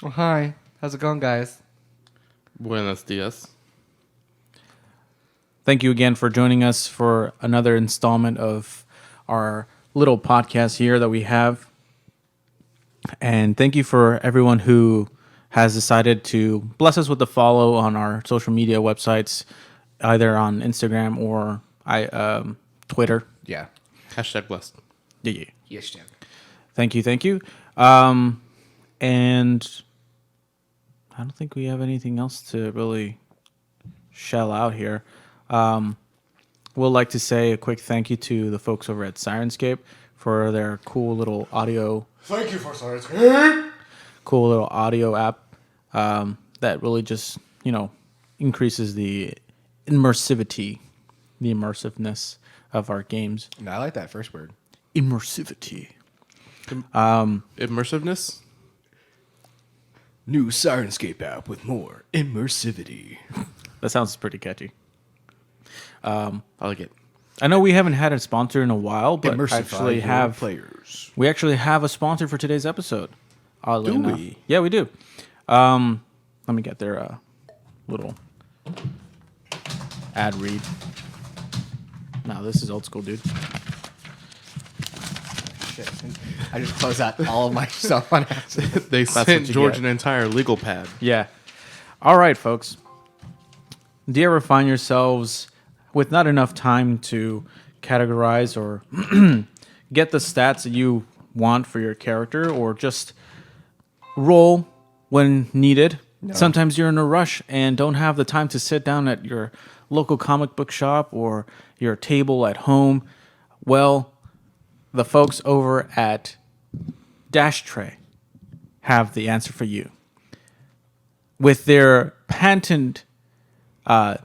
Well, hi. How's it going, guys? Buenos dias. Thank you again for joining us for another installment of our little podcast here that we have. And thank you for everyone who has decided to bless us with a follow on our social media websites, either on Instagram or Twitter. Yeah. Hashtag blessed. Yeah. Yes, Jim. Thank you. And I don't think we have anything else to really shell out here. We'll like to say a quick thank you to the folks over at Syrinscape for their cool little audio. Thank you for Syrinscape. Cool little audio app that really just increases the immersiveness of our games. No, I like that first word. Immersivity. Immersiveness? New Syrinscape app with more immersivity. That sounds pretty catchy. I like it. I know we haven't had a sponsor in a while, but Immersify players. we actually have a sponsor for today's episode. Oddly Do enough. we? Yeah, we do. Let me get their little ad read. No, this is old school, dude. Shit. I just closed out all of my stuff on accident. They what sent you George get. an entire legal pad. Yeah. All right, folks. Do you ever find yourselves with not enough time to categorize or get the stats that you want for your character, or just roll when needed? No. Sometimes you're in a rush and don't have the time to sit down at your local comic book shop or your table at home. Well, the folks over at Dash Tray have the answer for you. With their patented Oh.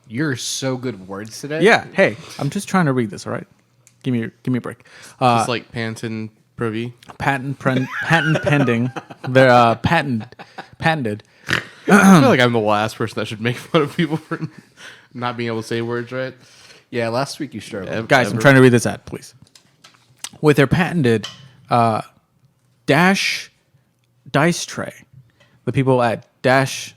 You're so good with words today. Yeah, hey, I'm just trying to read this, all right? Give me a break. Just like Panton Privy. Patent pending. They're patented. I feel like I'm the last person that should make fun of people for not being able to say words right. Yeah, last week you struggled. Guys, I'm trying to read this ad, please. With their patented Dash Dice Tray, the people at Dash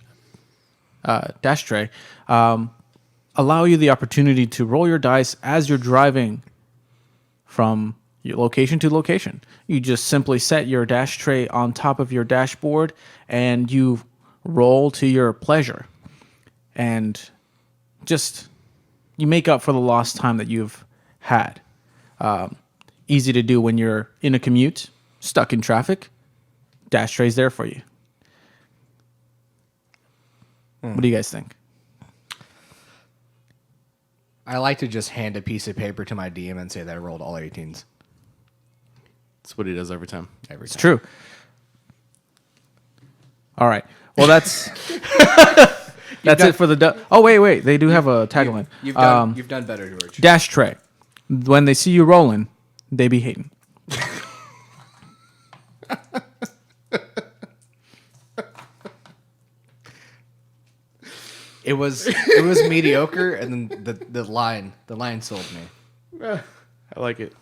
Tray allow you the opportunity to roll your dice as you're driving from your location to location. You just simply set your Dash Tray on top of your dashboard and you roll to your pleasure. And just you make up for the lost time that you've had. Easy to do when you're in a commute, stuck in traffic. Dash Tray's there for you. What do you guys think? I like to just hand a piece of paper to my DM and say that I rolled all 18s. That's what he does every time. Every It's time. true. All right. Well, that's it for the. Oh wait! They do have a tagline. You've done better, George. Dash Tray. When they see you rolling, they be hating. It was mediocre, and then the line sold me. I like it.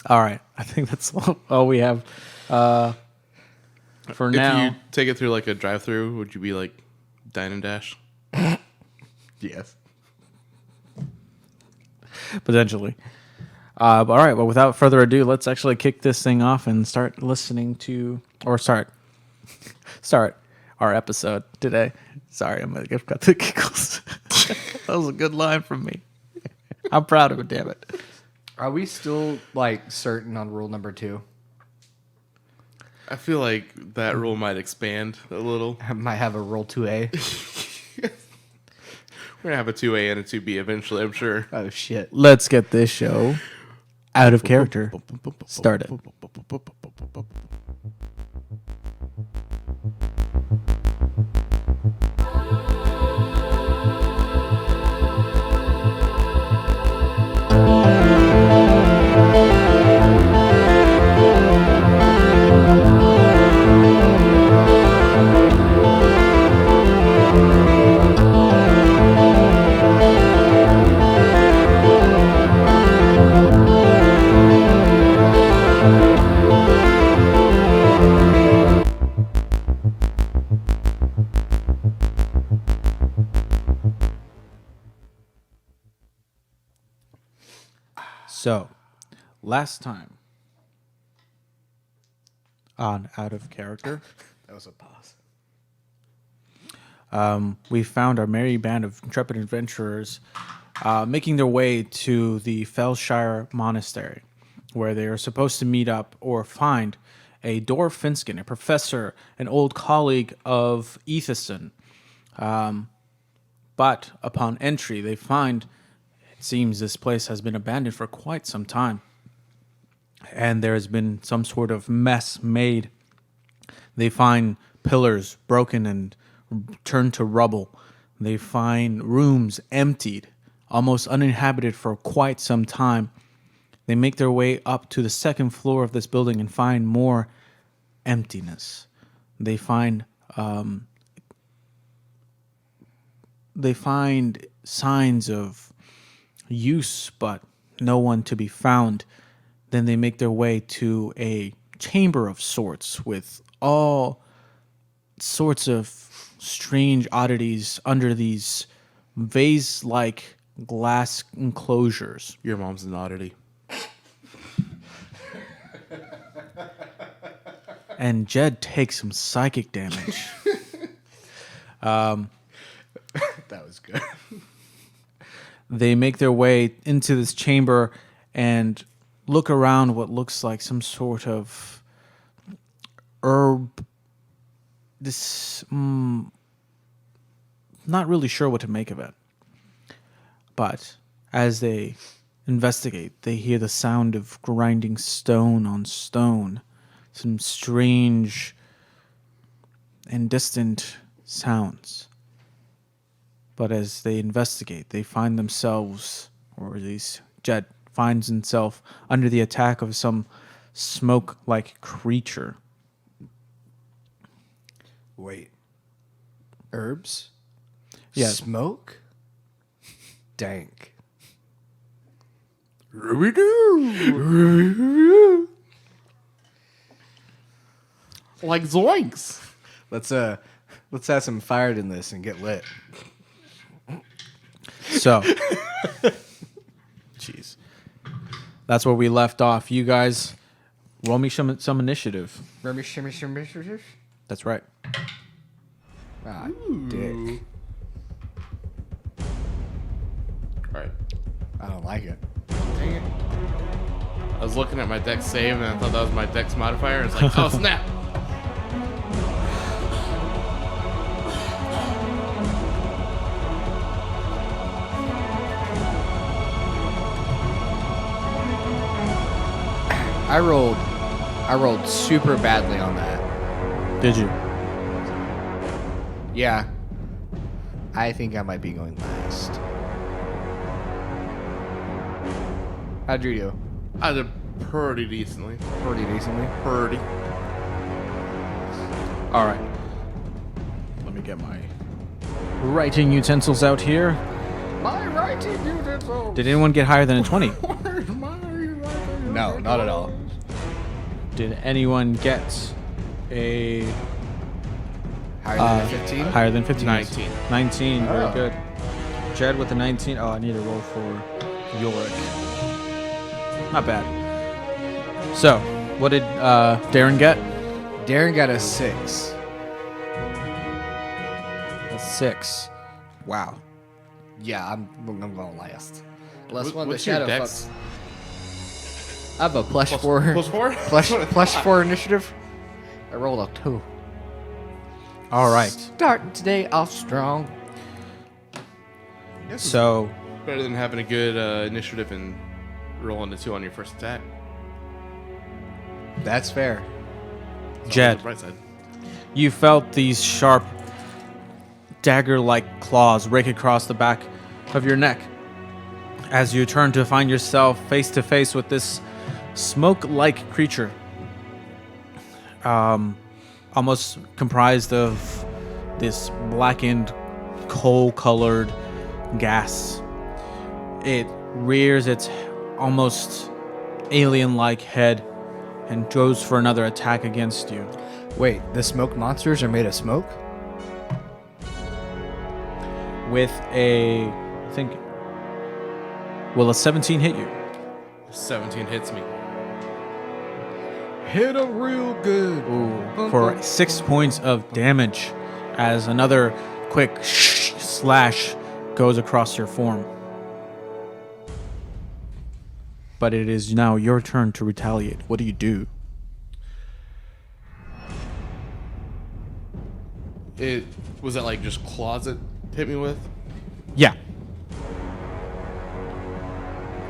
All right. I think that's all we have for now. If you take it through like a drive-through, would you be like Dine and Dash? Yes. Potentially. All right. Well, without further ado, let's actually kick this thing off and start our episode today. Sorry, I've got the giggles. That was a good line from me. I'm proud of it, damn it. Are we still like certain on rule number 2? I feel like that rule might expand a little. I might have a rule 2A. We're going to have a 2A and a 2B eventually, I'm sure. Oh shit. Let's get this show out of character started. So, last time on Out of Character, That was a pause. we found our merry band of intrepid adventurers making their way to the Felshire Monastery, where they are supposed to meet up or find a Dor Finskin, a professor, an old colleague of Ethelson. But upon entry, they find it seems this place has been abandoned for quite some time, and there has been some sort of mess made. They find pillars broken and turned to rubble. They find rooms emptied, almost uninhabited for quite some time. They make their way up to the second floor of this building and find more emptiness. They find signs of use, but no one to be found. Then they make their way to a chamber of sorts with all sorts of strange oddities under these vase-like glass enclosures. Your mom's an oddity. And Jed takes some psychic damage. That was good. They make their way into this chamber and look around what looks like some sort of herb. Not really sure what to make of it. But as they investigate, they hear the sound of grinding stone on stone. Some strange and distant sounds. But as they investigate, they find themselves, or at least Jed finds himself, under the attack of some smoke-like creature. Wait. Herbs? Yeah. Smoke? Dank. Like zoinks. Let's add some fire in this and get lit. So, jeez. That's where we left off. You guys, roll me some initiative. That's right. Ah, dick. All right. I don't like it. Dang it. I was looking at my dex save and I thought that was my dex modifier. It's like, oh snap. I rolled super badly on that. Did you? Yeah. I think I might be going last. How'd you do? I did pretty decently. Pretty decently. Pretty. All right. Let me get my writing utensils out here. My writing utensils. Did anyone get higher than a 20? No, not at all. Did anyone get a Higher than 15? higher than 15? 19. 19, very Oh. good. Jed with a 19. Oh, I need a roll for Yorick. Not bad. So, what did Darren get? Darren got a 6. A 6. Wow. Yeah, I'm going last. Unless one of the What's your shadow dex? fucks. I have a plus 4. Plus 4? plus 4 initiative. I rolled a 2. All right. Starting today off strong. So, Better than having a good initiative and rolling a 2 on your first attack. That's fair. Jed, On the bright side. you felt these sharp, dagger-like claws rake across the back of your neck as you turn to find yourself face to face with this smoke-like creature, almost comprised of this blackened, coal-colored gas. It rears its almost alien-like head and goes for another attack against you. Wait, the smoke monsters are made of smoke? With a, I think, will a 17 hit you? 17 hits me. Hit him real good. Ooh, for 6 points of damage as another quick slash goes across your form. But it is now your turn to retaliate. What do you do? It was that like just claws it hit me with? Yeah.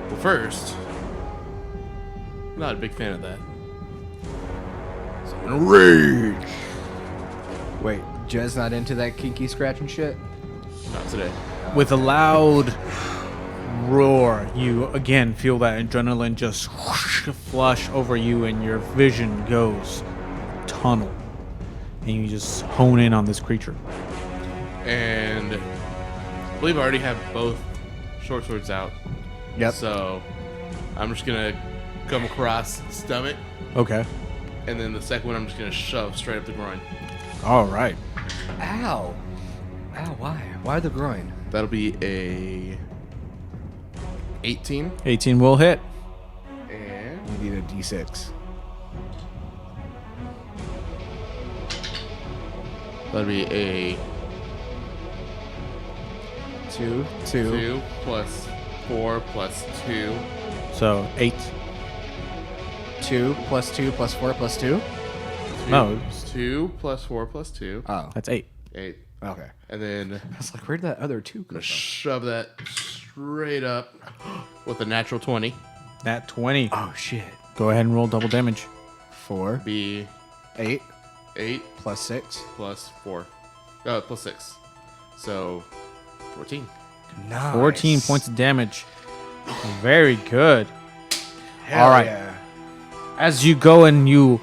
Well, first, not a big fan of that. So I'm gonna rage. Wait, Jez not into that kinky scratching shit? Not today. With a loud roar, you again feel that adrenaline just flush over you and your vision goes tunnel. And you just hone in on this creature. And I believe I already have both short swords out. Yep. So I'm just gonna come across the stomach, Okay. and then the second one I'm just gonna shove straight up the groin. All right. Ow. Ow, why? Why the groin? That'll be a 18. 18 will hit. And You need a d6. that'll be a 2. 2 plus 4 plus 2. So 8. 2 plus 2 plus 4 plus 2? No. 2 plus 4 plus 2. Oh, That's 8. 8. okay. And then I was like, where did that other 2 go from? shove that straight up with a natural 20. That 20. Oh, shit. Go ahead and roll double damage. 4, Be 8 8 plus 6. plus 4. Plus 6. So 14. Nice. 14 points of damage. Very good. Hell All right. yeah. As you go and you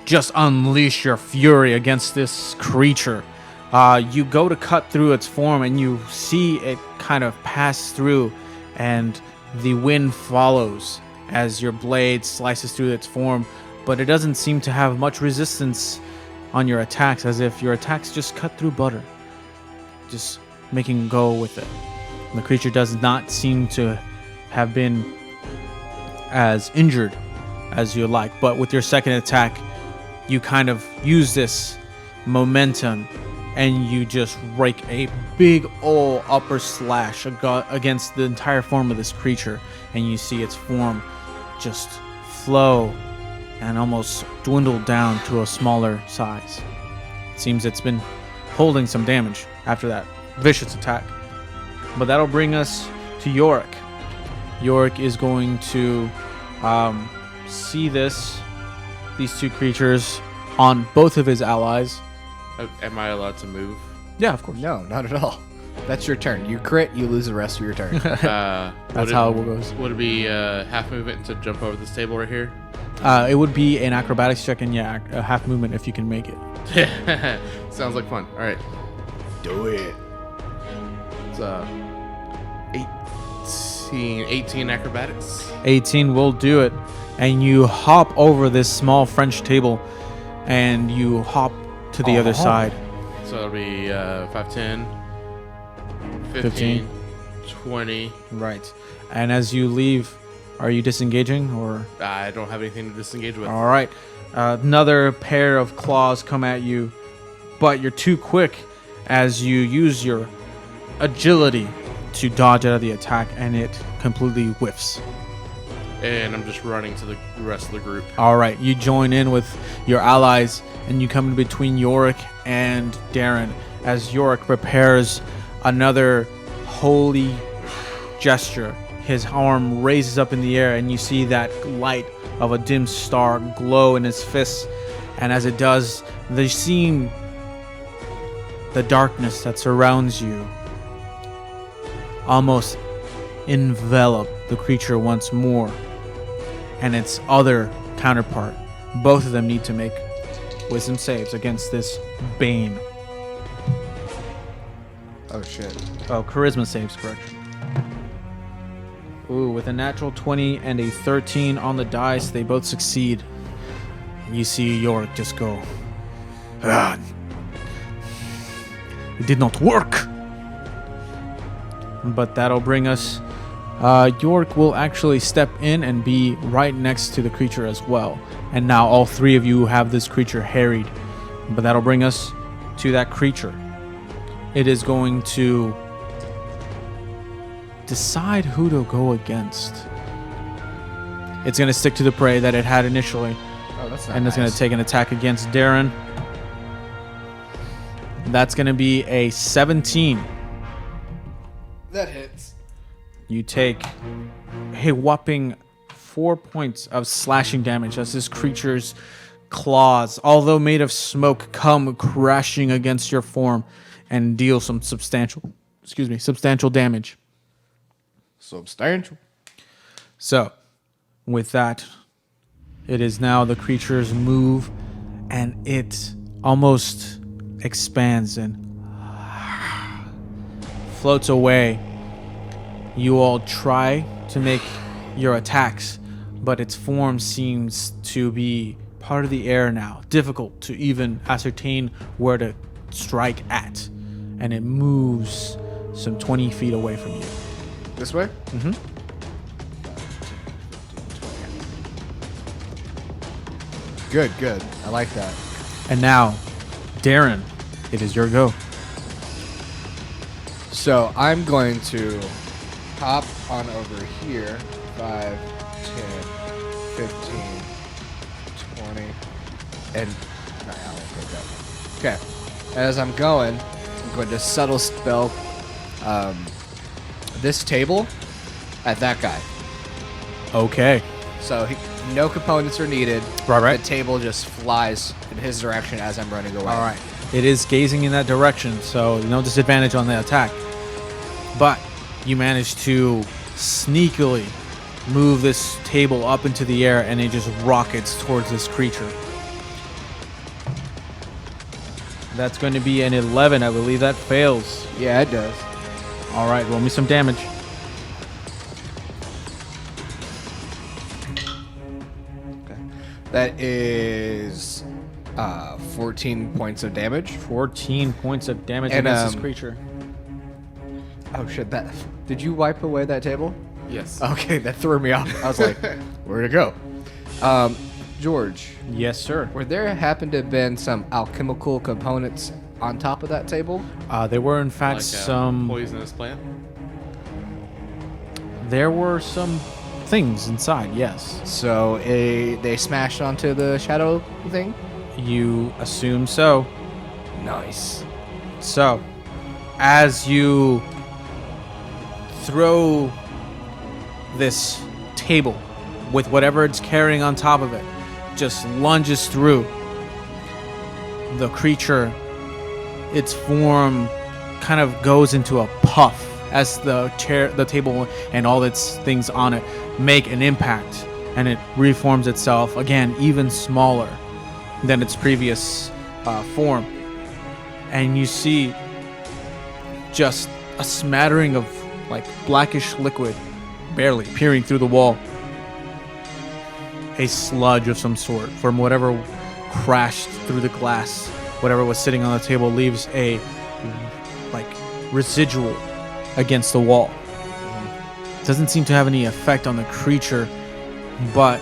just unleash your fury against this creature, you go to cut through its form and you see it kind of pass through, and the wind follows as your blade slices through its form, but it doesn't seem to have much resistance on your attacks, as if your attacks just cut through butter, just making go with it. The creature does not seem to have been as injured as you like, but with your second attack, you kind of use this momentum and you just rake a big ol' upper slash against the entire form of this creature, and you see its form just flow and almost dwindle down to a smaller size. It seems it's been holding some damage after that vicious attack. But that'll bring us to Yorick. Yorick is going to see these two creatures on both of his allies. Am I allowed to move? Yeah, of course. No, not at all. That's your turn. You crit, you lose the rest of your turn. That's how it goes. Would it be half movement to jump over this table right here? It would be an acrobatics check, and yeah, a half movement if you can make it. Sounds like fun. All right. Do it. It's 18 acrobatics. 18 will do it, and you hop over this small French table, and you hop to the other side. So it'll be 5, 10, 15, 20. Right. And as you leave, are you disengaging or? I don't have anything to disengage with. All right. Another pair of claws come at you, but you're too quick as you use your agility to dodge out of the attack, and it completely whiffs. And I'm just running to the rest of the group. All right, you join in with your allies, and you come in between Yorick and Darren as Yorick prepares another holy gesture. His arm raises up in the air, and you see that light of a dim star glow in his fists. And as it does, the scene, the darkness that surrounds you, almost envelop the creature once more and its other counterpart. Both of them need to make wisdom saves against this bane. Oh, shit. Oh, charisma saves, correction. Ooh, with a natural 20 and a 13 on the dice, they both succeed. You see Yorick just go, "Ah, it did not work." But that'll bring us York will actually step in and be right next to the creature as well. And now all three of you have this creature harried. But that'll bring us to that creature. It is going to decide who to go against. It's going to stick to the prey that it had initially. Oh, that's not And it's going nice. to take an attack against Darren. That's going to be a 17. That hits. You take a whopping 4 points of slashing damage as this creature's claws, although made of smoke, come crashing against your form and deal some substantial damage. Substantial. So, with that, it is now the creature's move, and it almost expands and floats away. You all try to make your attacks, but its form seems to be part of the air now, difficult to even ascertain where to strike at, and it moves some 20 feet away from you. This way? Mm-hmm. Good, good. I like that. And now, Darren, it is your go. So I'm going to hop on over here. 5, 10, 15, 20, and no, I won't pick up. Okay. As I'm going to subtle spell this table at that guy. Okay. So no components are needed. Right. The table just flies in his direction as I'm running away. All right. It is gazing in that direction, so no disadvantage on the attack. But you manage to sneakily move this table up into the air, and it just rockets towards this creature. That's going to be an 11. I believe that fails. Yeah, it does. All right, roll me some damage. That is 14 points of damage. 14 points of damage And, against this creature. Oh shit! Did you wipe away that table? Yes. Okay, that threw me off. I was like, where'd it go? George, Yes, sir. were there happen to have been some alchemical components on top of that table? There were, in fact, Like a some. poisonous plant. There were some things inside. Yes, So they smashed onto the shadow thing? you assume so. Nice. So, as you throw this table with whatever it's carrying on top of it, just lunges through the creature, its form kind of goes into a puff as the table and all its things on it make an impact, and it reforms itself again even smaller than its previous form. And you see just a smattering of like blackish liquid barely peering through the wall. A sludge of some sort from whatever crashed through the glass. Whatever was sitting on the table leaves a like residual against the wall. Doesn't seem to have any effect on the creature, but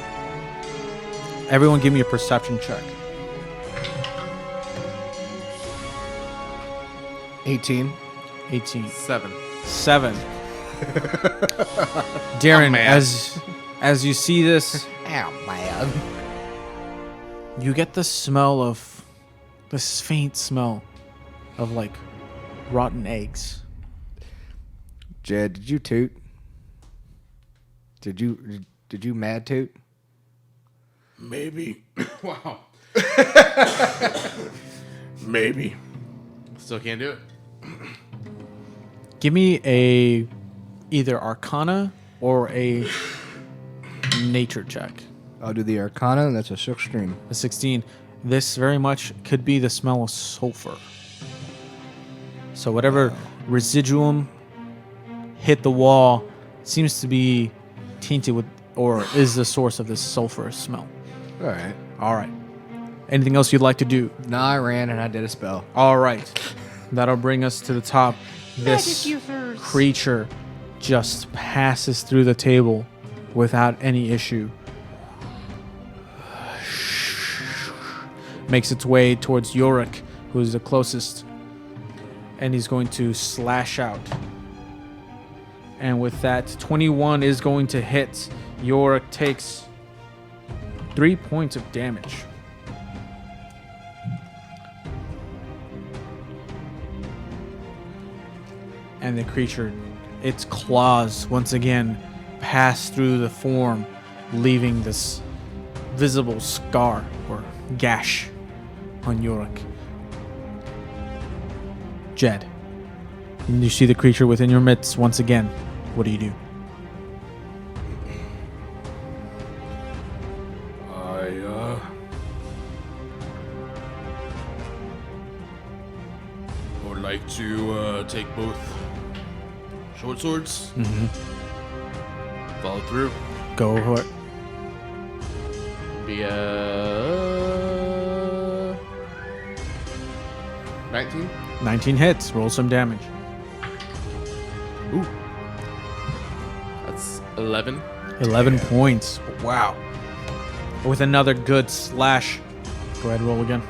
everyone give me a perception check. 18. 18. 7. 7. Darren, man. as you see this, Ow, man. you get the smell of this faint smell of like rotten eggs. Jed, did you toot? Did you mad toot? Maybe. Wow. Maybe. Still can't do it. Give me a either Arcana or a Nature check. I'll do the Arcana, and that's a 16. A 16. This very much could be the smell of sulfur. So whatever residuum hit the wall seems to be tainted with, or is the source of this sulfur smell. All right. All right. Anything else you'd like to do? Nah, I ran and I did a spell. All right. That'll bring us to the top. This creature just passes through the table without any issue. Makes its way towards Yorick, who's the closest. And he's going to slash out. And with that, 21 is going to hit. Yorick takes 3 points of damage. And the creature, its claws once again pass through the form, leaving this visible scar or gash on Yorick. Jed, you see the creature within your midst once again. What do you do? I would like to take both short swords. Follow through. Go for it. Be 19. 19 hits. Roll some damage. Ooh. That's 11. 11 points. Wow. With another good slash. Go ahead, roll again.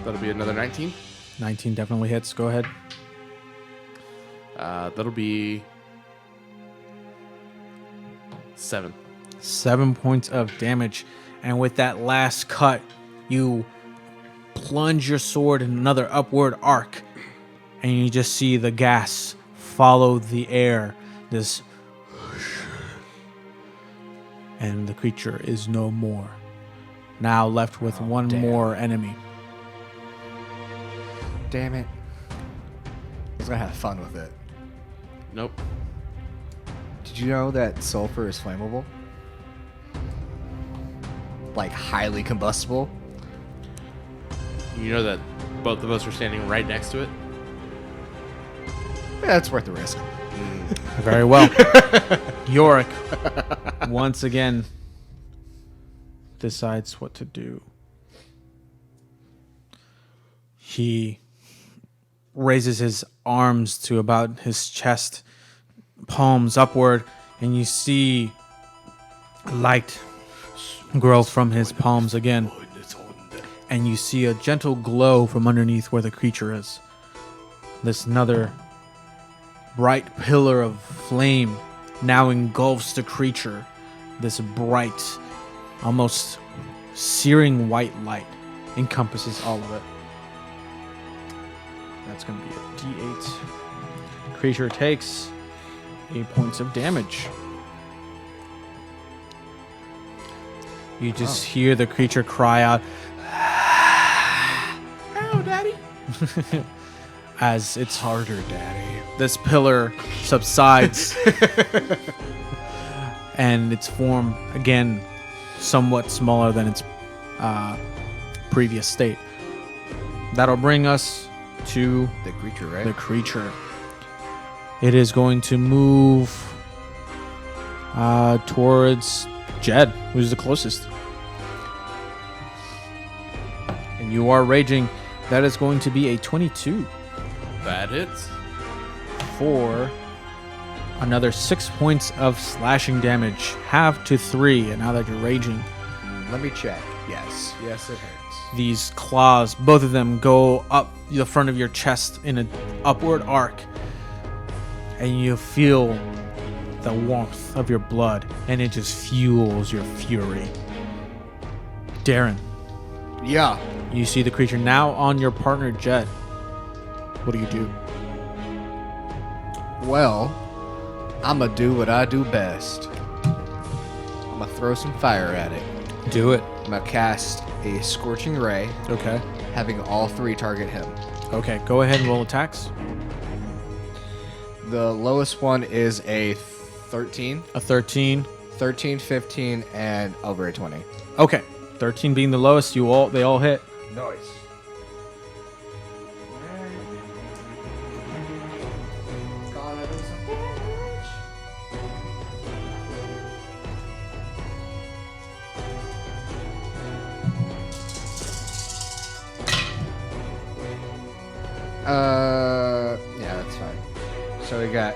That'll be another 19. 19 definitely hits. Go ahead. That'll be 7. 7 points of damage. And with that last cut, you plunge your sword in another upward arc. And you just see the gas follow the air. This. And the creature is no more. Now left with one more enemy. Damn it. I was gonna have fun with it. Nope. Did you know that sulfur is flammable? Like highly combustible? You know that both of us are standing right next to it? Yeah, it's worth the risk. Very well. Yorick, once again, decides what to do. He raises his arms to about his chest, palms upward, and you see light grow from his palms again. And you see a gentle glow from underneath where the creature is. This another bright pillar of flame now engulfs the creature. This bright, almost searing white light encompasses all of it. That's going to be a D8. Creature takes 8 points of damage. You just hear the creature cry out, "Ow, Daddy!" As it's Harder, Daddy. this pillar subsides and its form again somewhat smaller than its previous state. That'll bring us to The creature, right? the creature. It is going to move towards Jed, who's the closest. And you are raging. That is going to be a 22 That hits. for another 6 points of slashing damage. Half to 3, and now that you're raging, Let me check. Yes. Yes, it hurts. these claws, both of them go up the front of your chest in an upward arc, and you feel the warmth of your blood, and it just fuels your fury. Darren, Yeah. you see the creature now on your partner Jed. What do you do? Well, I'm going to do what I do best. I'm going to throw some fire at it. Do it. I'm going to cast a Scorching Ray, Okay. having all 3 target him. Okay, go ahead and roll attacks. The lowest one is a 13, A 13. 13, 15, and over a 20. Okay. 13 being the lowest, they all hit. Nice. Yeah, that's fine. So we got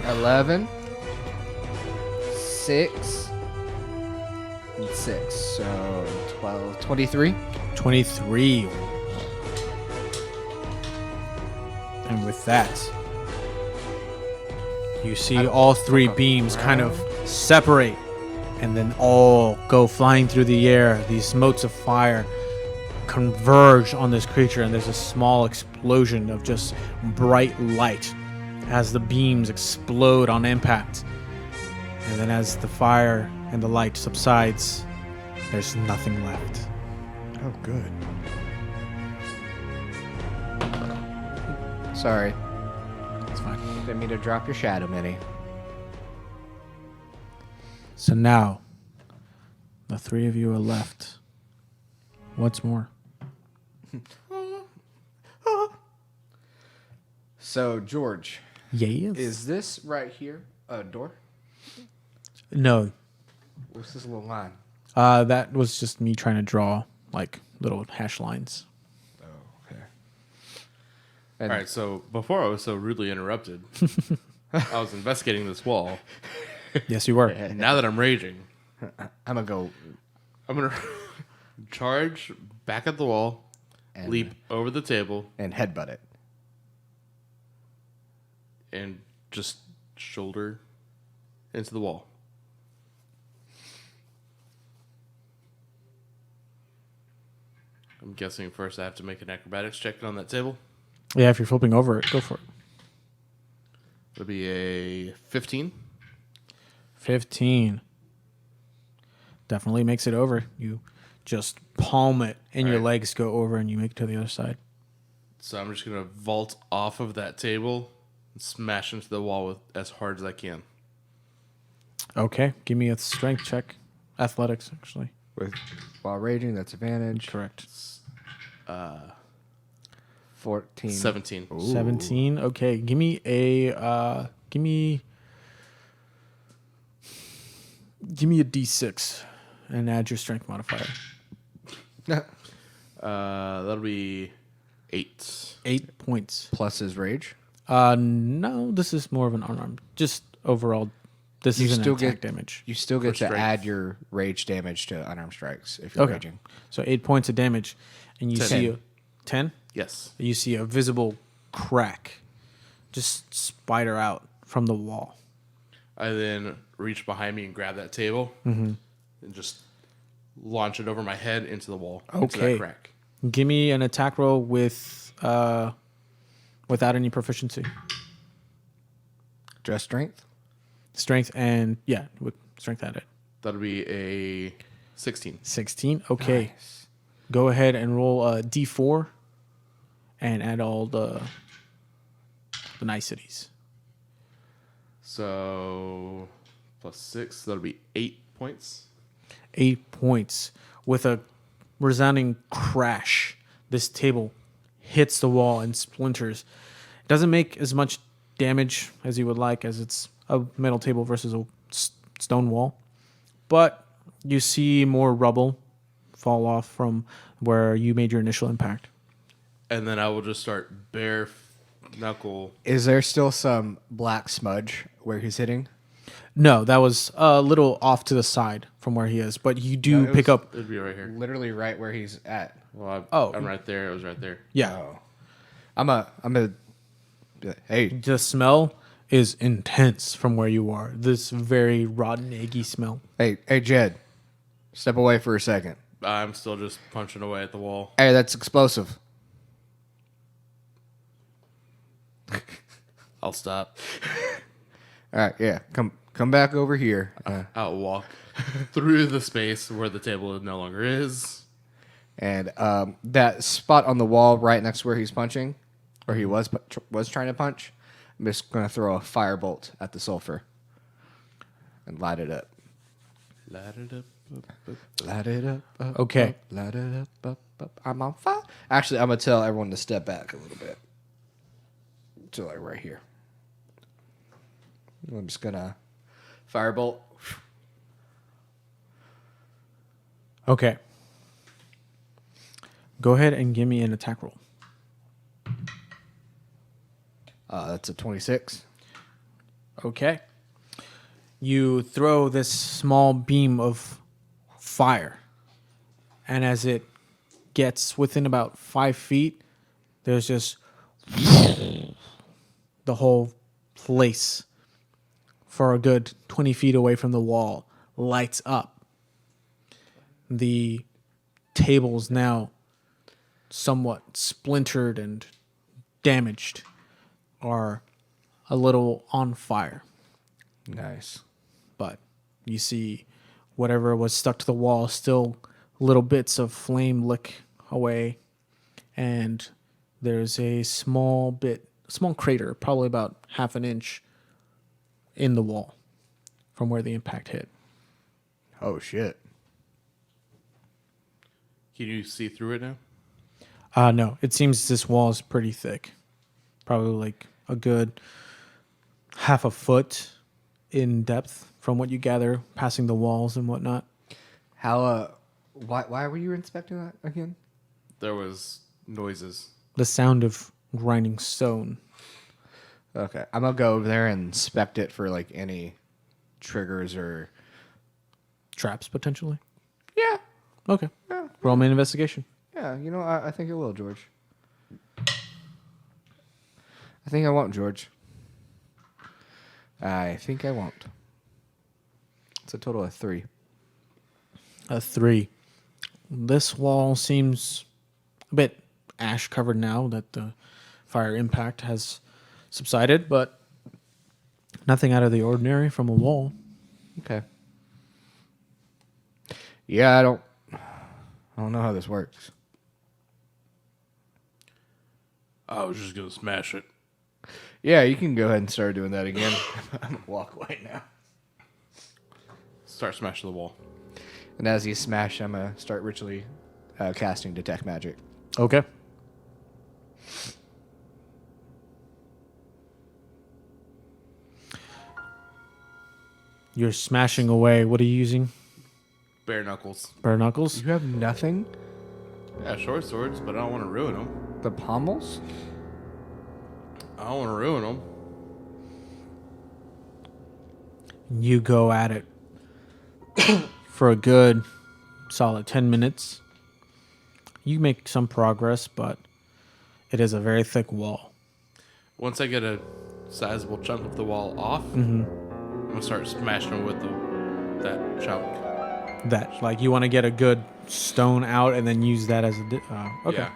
11, 6, and 6. So 12, 23. 23. And with that, you see all three beams kind of separate and then all go flying through the air. These motes of fire converge on this creature, and there's a small explosion of just bright light as the beams explode on impact. And then as the fire and the light subsides, there's nothing left. Oh, good. Sorry. It's fine. Didn't mean to drop your shadow mini. So now, the three of you are left. What's more? So, George, Yes. is this right here a door? No. What's this little line? That was just me trying to draw like little hash lines. Oh, okay. All right, so before I was so rudely interrupted, I was investigating this wall. Yes, you were. Now that I'm raging, I'm going to go I'm going to charge back at the wall, and leap over the table, and headbutt it. and just shoulder into the wall. I'm guessing first I have to make an acrobatics check on that table. Yeah, if you're flipping over it, go for it. It'll be a 15. 15. Definitely makes it over. You just palm it, and your Alright. legs go over, and you make it to the other side. So I'm just going to vault off of that table and smash into the wall with as hard as I can. Okay, give me a strength check. Athletics, actually. While raging, that's advantage. Correct. 14. 17. 17. Okay, give me a D6 and add your strength modifier. That'll be 8. 8 points. Plus his rage. No, this is more of an unarmed. Just overall, this is an attack damage. You still get to strength. add your rage damage to unarmed strikes if you're Okay. raging. So 8 points of damage, and you 10. see a 10. Yes. You see a visible crack, just spider out from the wall. I then reach behind me and grab that table and just launch it over my head into the wall. Into Okay. that crack. Give me an attack roll with without any proficiency, Just strength? strength, and with strength added. That'll be a 16. 16. Okay, Nice. go ahead and roll a D4, and add all the niceties. So plus 6, that'll be 8 points. 8 points. With a resounding crash, this table hits the wall and splinters. It doesn't make as much damage as you would like, as it's a metal table versus a stone wall. But you see more rubble fall off from where you made your initial impact. And then I will just start bare knuckle. Is there still some black smudge where he's hitting? No, that was a little off to the side from where he is, but you do it pick was- up. It'd be right here. Literally right where he's at. Well, Oh. I'm right there. It was right there. Yeah, Oh. I'm a hey, the smell is intense from where you are. This very rotten, eggy smell. hey, Jed. Step away for a second. I'm still just punching away at the wall. Hey, that's explosive. I'll stop. All right, yeah. Come back over here. I'll walk through the space where the table no longer is. And that spot on the wall right next to where he's punching, or he was trying to punch, I'm just going to throw a firebolt at the sulfur and light it up. Light it up. Light it up. Okay. Light it up. I'm on fire. Actually, I'm going to tell everyone to step back a little bit. To like right here. I'm just going to firebolt. Okay. Go ahead and give me an attack roll. That's a 26. Okay. You throw this small beam of fire, and as it gets within about 5 feet, there's just the whole place for a good 20 feet away from the wall lights up. The table's now somewhat splintered and damaged, are a little on fire. Nice. But you see whatever was stuck to the wall, still little bits of flame lick away. And there's a small crater, probably about half an inch in the wall from where the impact hit. Oh, shit. Can you see through it now? No, it seems this wall is pretty thick. Probably like a good half a foot in depth from what you gather passing the walls and whatnot. How, why were you inspecting that again? There was noises. The sound of grinding stone. Okay. I'm going to go over there and inspect it for like any triggers or... Traps, potentially. Yeah. Okay. Yeah. Roll me an investigation. Yeah, you know, I think it will, George. I think I won't, George. I think I won't. It's a total of 3. A 3. This wall seems a bit ash covered now that the fire impact has subsided, but nothing out of the ordinary from a wall. Okay. Yeah, I don't know how this works. I was just gonna smash it. Yeah, you can go ahead and start doing that again. I'm gonna walk away now. Start smashing the wall. And as you smash, I'm gonna start ritually casting detect magic. Okay. You're smashing away. What are you using? Bare knuckles. Bare knuckles? You have nothing. Yeah, short swords, but I don't want to ruin them. The pommels. I don't want to ruin them. You go at it for a good solid 10 minutes. You make some progress, but it is a very thick wall. Once I get a sizable chunk of the wall off, I'm gonna start smashing with that chunk. That, like, you want to get a good stone out and then use that as a... okay. Yeah.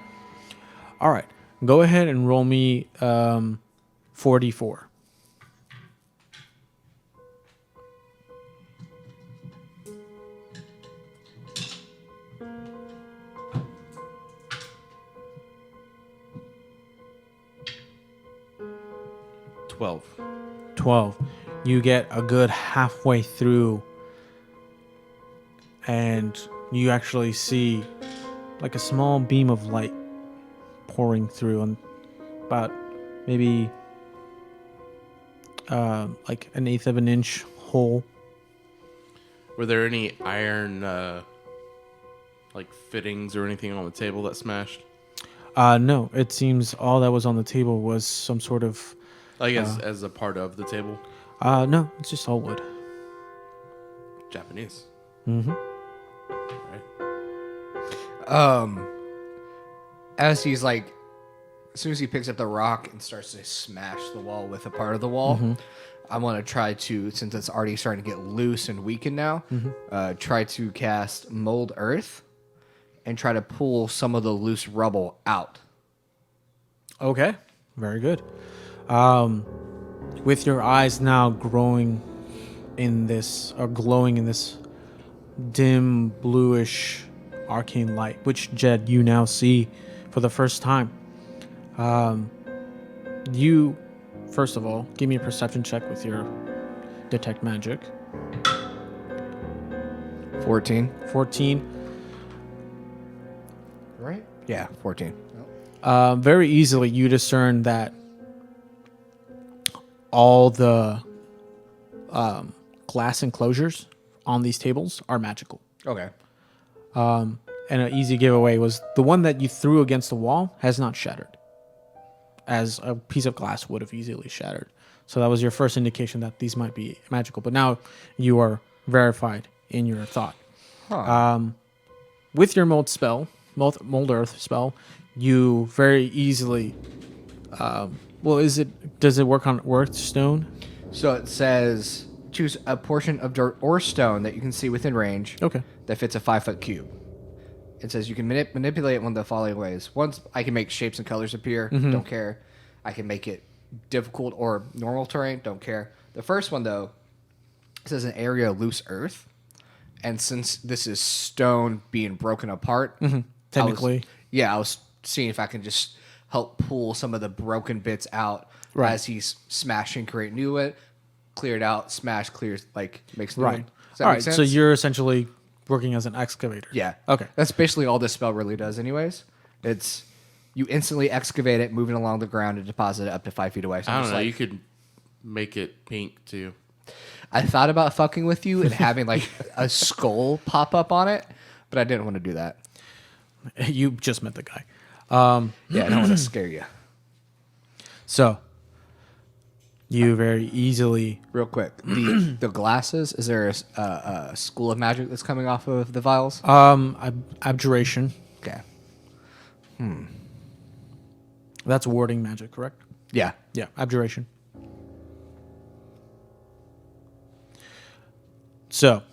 All right. Go ahead and roll me 4d4. $12. 12. You get a good halfway through and you actually see like a small beam of light pouring through and about maybe like an eighth of an inch hole. Were there any iron like fittings or anything on the table that smashed? No, it seems all that was on the table was some sort of... Like as a part of the table? No, it's just all wood. Japanese. Mm-hmm. Right. As he's like, as soon as he picks up the rock and starts to smash the wall with a part of the wall, I want to try to, since it's already starting to get loose and weakened now, try to cast Mold Earth and try to pull some of the loose rubble out. Okay, very good. With your eyes now growing in this, or glowing in this dim bluish arcane light, which, Jed, you now see for the first time. You, first of all, give me a perception check with your detect magic. 14. 14. Right? Yeah, 14. Very easily you discern that all the glass enclosures on these tables are magical. Okay. And an easy giveaway was the one that you threw against the wall has not shattered. as a piece of glass would have easily shattered. So that was your first indication that these might be magical. But now you are verified in your thought. With your mold mold earth spell, you very easily. Does it work on earth stone? So it says choose a portion of dirt or stone that you can see within range. Okay. That fits a 5-foot cube. It says you can manipulate it one of the following ways. Once I can make shapes and colors appear. Don't care. I can make it difficult or normal terrain. Don't care. The first one though, it says an area of loose earth. And since this is stone being broken apart, Technically. I was seeing if I can just help pull some of the broken bits out as he's smashing, create new it, clear it out, smash, clears, like makes new one. Does that All make right. sense? So you're essentially working as an excavator. Yeah. Okay. That's basically all this spell really does, anyways. It's you instantly excavate it, moving along the ground, and deposit it up to 5 feet away. So I don't know. You could make it pink too. I thought about fucking with you and having like a skull pop up on it, but I didn't want to do that. You just met the guy. Yeah, I don't want to scare you. So you very easily. Real quick, the glasses. Is there a school of magic that's coming off of the vials? Abjuration. Okay. That's warding magic, correct? Yeah. Yeah, abjuration. So,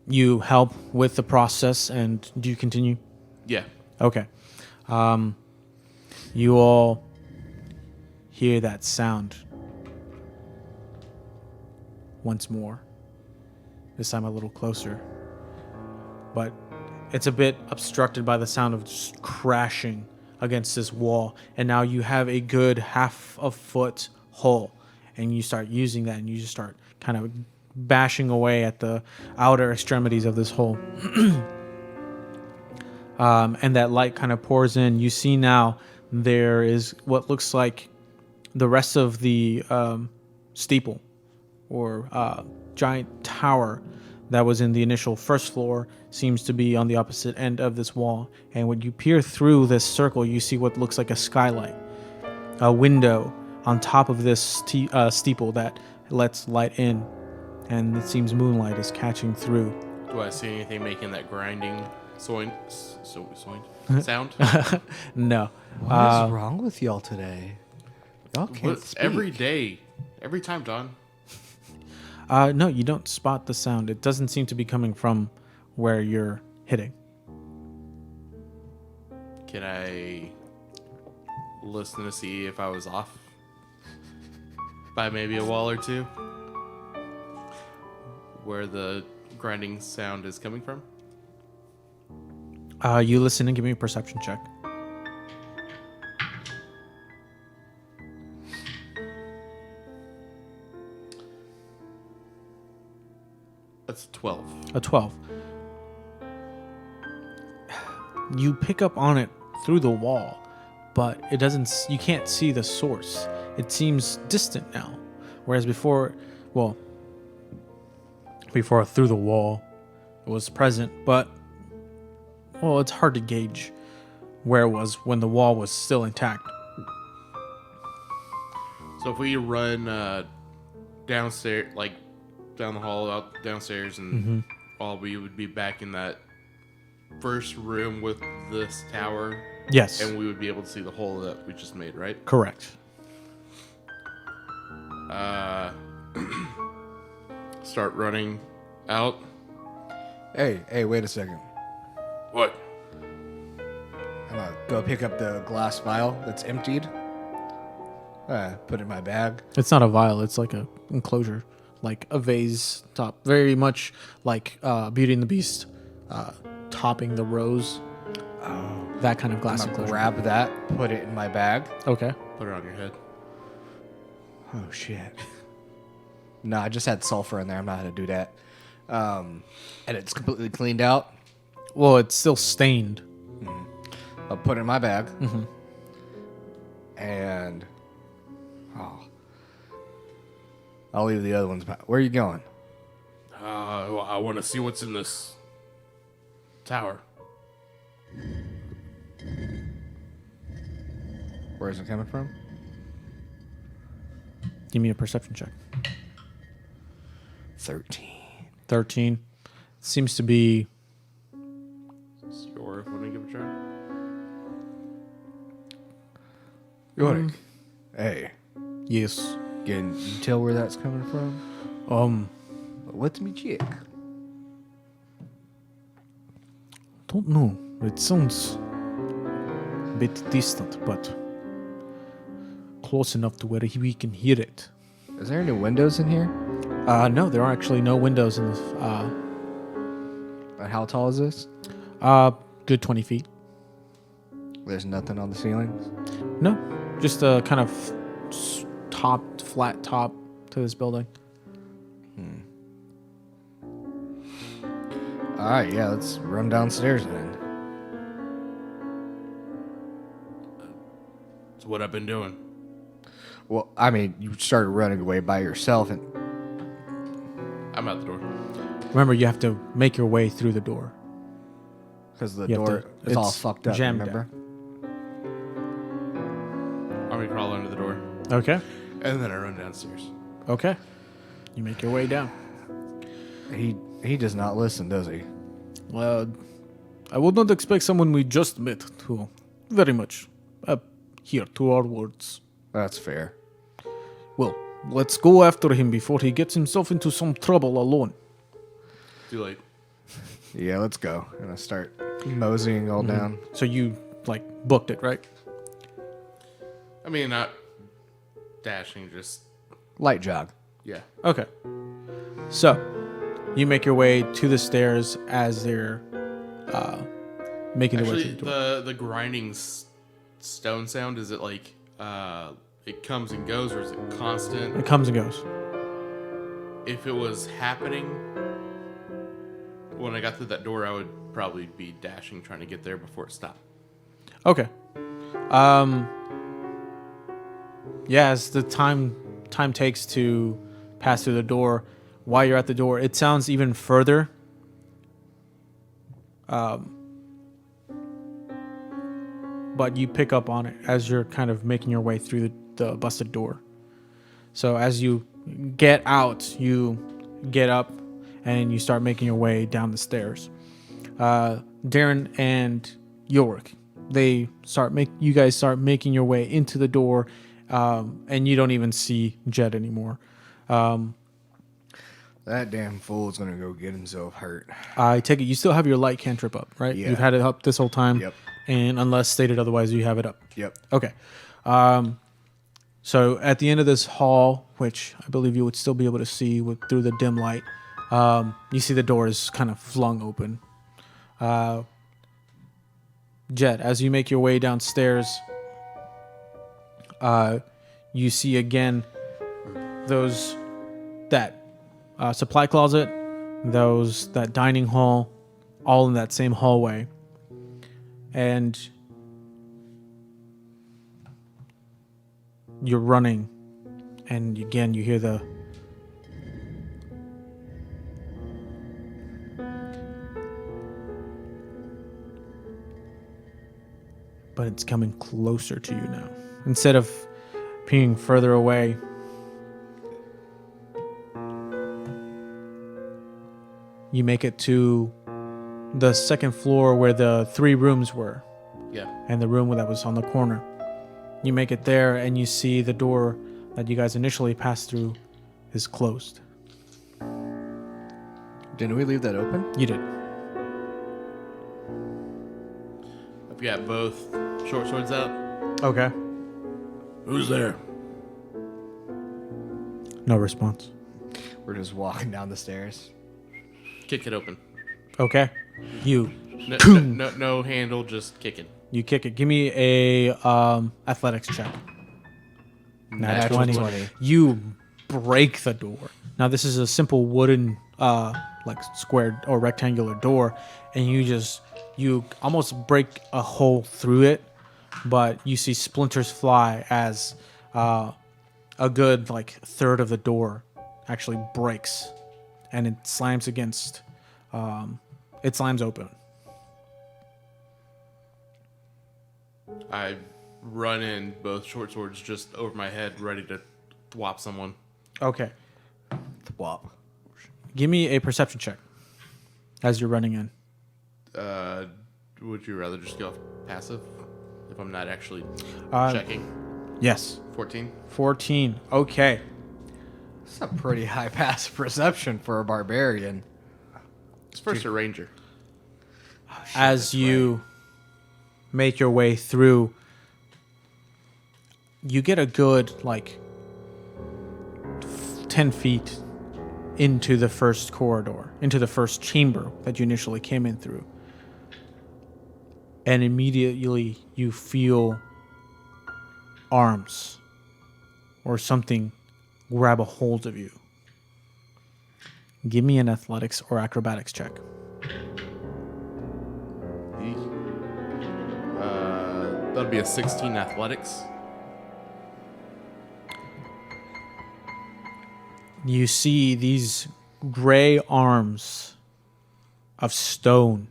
you help with the process, and do you continue? Yeah. Okay. You all hear that sound once more. This time a little closer. But it's a bit obstructed by the sound of just crashing against this wall. And now you have a good half a foot hole. And you start using that, and you just start kind of bashing away at the outer extremities of this hole. And that light kind of pours in. You see now there is what looks like the rest of the steeple or giant tower that was in the initial first floor seems to be on the opposite end of this wall. And when you peer through this circle, you see what looks like a skylight, a window on top of this steeple that lets light in. And it seems moonlight is catching through. Do I see anything making that grinding sound? No. What is wrong with y'all today? Y'all can't speak. Every day. Every time, Don. No, you don't spot the sound. It doesn't seem to be coming from where you're hitting. Can I listen to see if I was off by maybe a wall or two? Where the grinding sound is coming from? You listen and give me a perception check. That's 12. A 12. You pick up on it through the wall, but it doesn't. You can't see the source. It seems distant now, whereas before through the wall, it was present, but it's hard to gauge where it was when the wall was still intact. So if we run downstairs, like down the hall, out downstairs, and all we would be back in that first room with this tower. Yes. And we would be able to see the hole that we just made, right? Correct. Start running out. Hey, wait a second. What? I'm gonna go pick up the glass vial that's emptied. Put it in my bag. It's not a vial. It's like a enclosure, like a vase top, very much like Beauty and the Beast, topping the rose. Oh, that kind of glass I'm gonna enclosure. grab that, put it in my bag. Okay. Put it on your head. Oh shit. No, I just had sulfur in there. I'm not gonna do that. And it's completely cleaned out. Well, it's still stained. I'll put it in my bag. And I'll leave the other ones back. Where are you going? I want to see what's in this tower. Where is it coming from? Give me a perception check. 13. 13. Seems to be... Sure, want to give it a try? Yorick. Hey, Yes. can you tell where that's coming from? Let me check. Don't know. It sounds a bit distant, but close enough to where we can hear it. Is there any windows in here? No, there are actually no windows in this. And how tall is this? Good 20 feet. There's nothing on the ceilings? No, just a kind of flat top to this building. All right, yeah, let's run downstairs then. That's what I've been doing. Well, I mean, you started running away by yourself, and I'm out the door. Remember, you have to make your way through the door. because the You have door to- is all it's fucked up, jammed remember? I'm gonna crawl under the door, Okay. and then I run downstairs. Okay. You make your way down. He does not listen, does he? I would not expect someone we just met to very much adhere to our words. That's fair. Well, let's go after him before he gets himself into some trouble alone. Too late. Yeah, let's go. And I start moseying all down. So you, booked it, right? I mean, not dashing, just Light jog. yeah. Okay. So, you make your way to the stairs as they're making their way Actually, to the door. the grinding stone sound, is it it comes and goes, or is it constant? It comes and goes. If it was happening when I got through that door, I would probably be dashing, trying to get there before it stopped. Okay. Yeah, as the time takes to pass through the door, while you're at the door, it sounds even further. But you pick up on it as you're kind of making your way through the busted door. So as you get out, you get up and you start making your way down the stairs. Darren and Yorick, you guys start making your way into the door, and you don't even see Jed anymore. That damn fool's gonna go get himself hurt. I take it you still have your light cantrip up, right? Yeah. You've had it up this whole time. Yep. And unless stated otherwise, you have it up. Yep. Okay. So at the end of this hall, which I believe you would still be able to see through the dim light, you see the door is kind of flung open. Jed, as you make your way downstairs, you see again that supply closet, that dining hall, all in that same hallway. And you're running, and again you hear but it's coming closer to you now. Instead of being further away, you make it to the second floor where the 3 rooms were. Yeah. And the room that was on the corner. You make it there, and you see the door that you guys initially passed through is closed. Didn't we leave that open? You did. I've got both short swords out. Okay. Who's there? No response. We're just walking down the stairs. Kick it open. Okay. You No handle, just kicking. kick it. Give me a athletics check. Natural 20. You break the door. Now this is a simple wooden square or rectangular door, and you almost break a hole through it, but you see splinters fly as a good third of the door actually breaks, and it slams against it slams open. I run in, both short swords just over my head, ready to thwop someone. Okay. Thwop. Give me a perception check as you're running in. Would you rather just go passive if I'm not actually Uh, checking? Yes. 14. 14. Okay. That's a pretty high passive perception for a barbarian. It's first a ranger. As you make your way through, you get a good, 10 feet into the first corridor, into the first chamber that you initially came in through. And immediately you feel arms or something grab a hold of you. Give me an athletics or acrobatics check. That'll be a 16 athletics. You see these gray arms of stone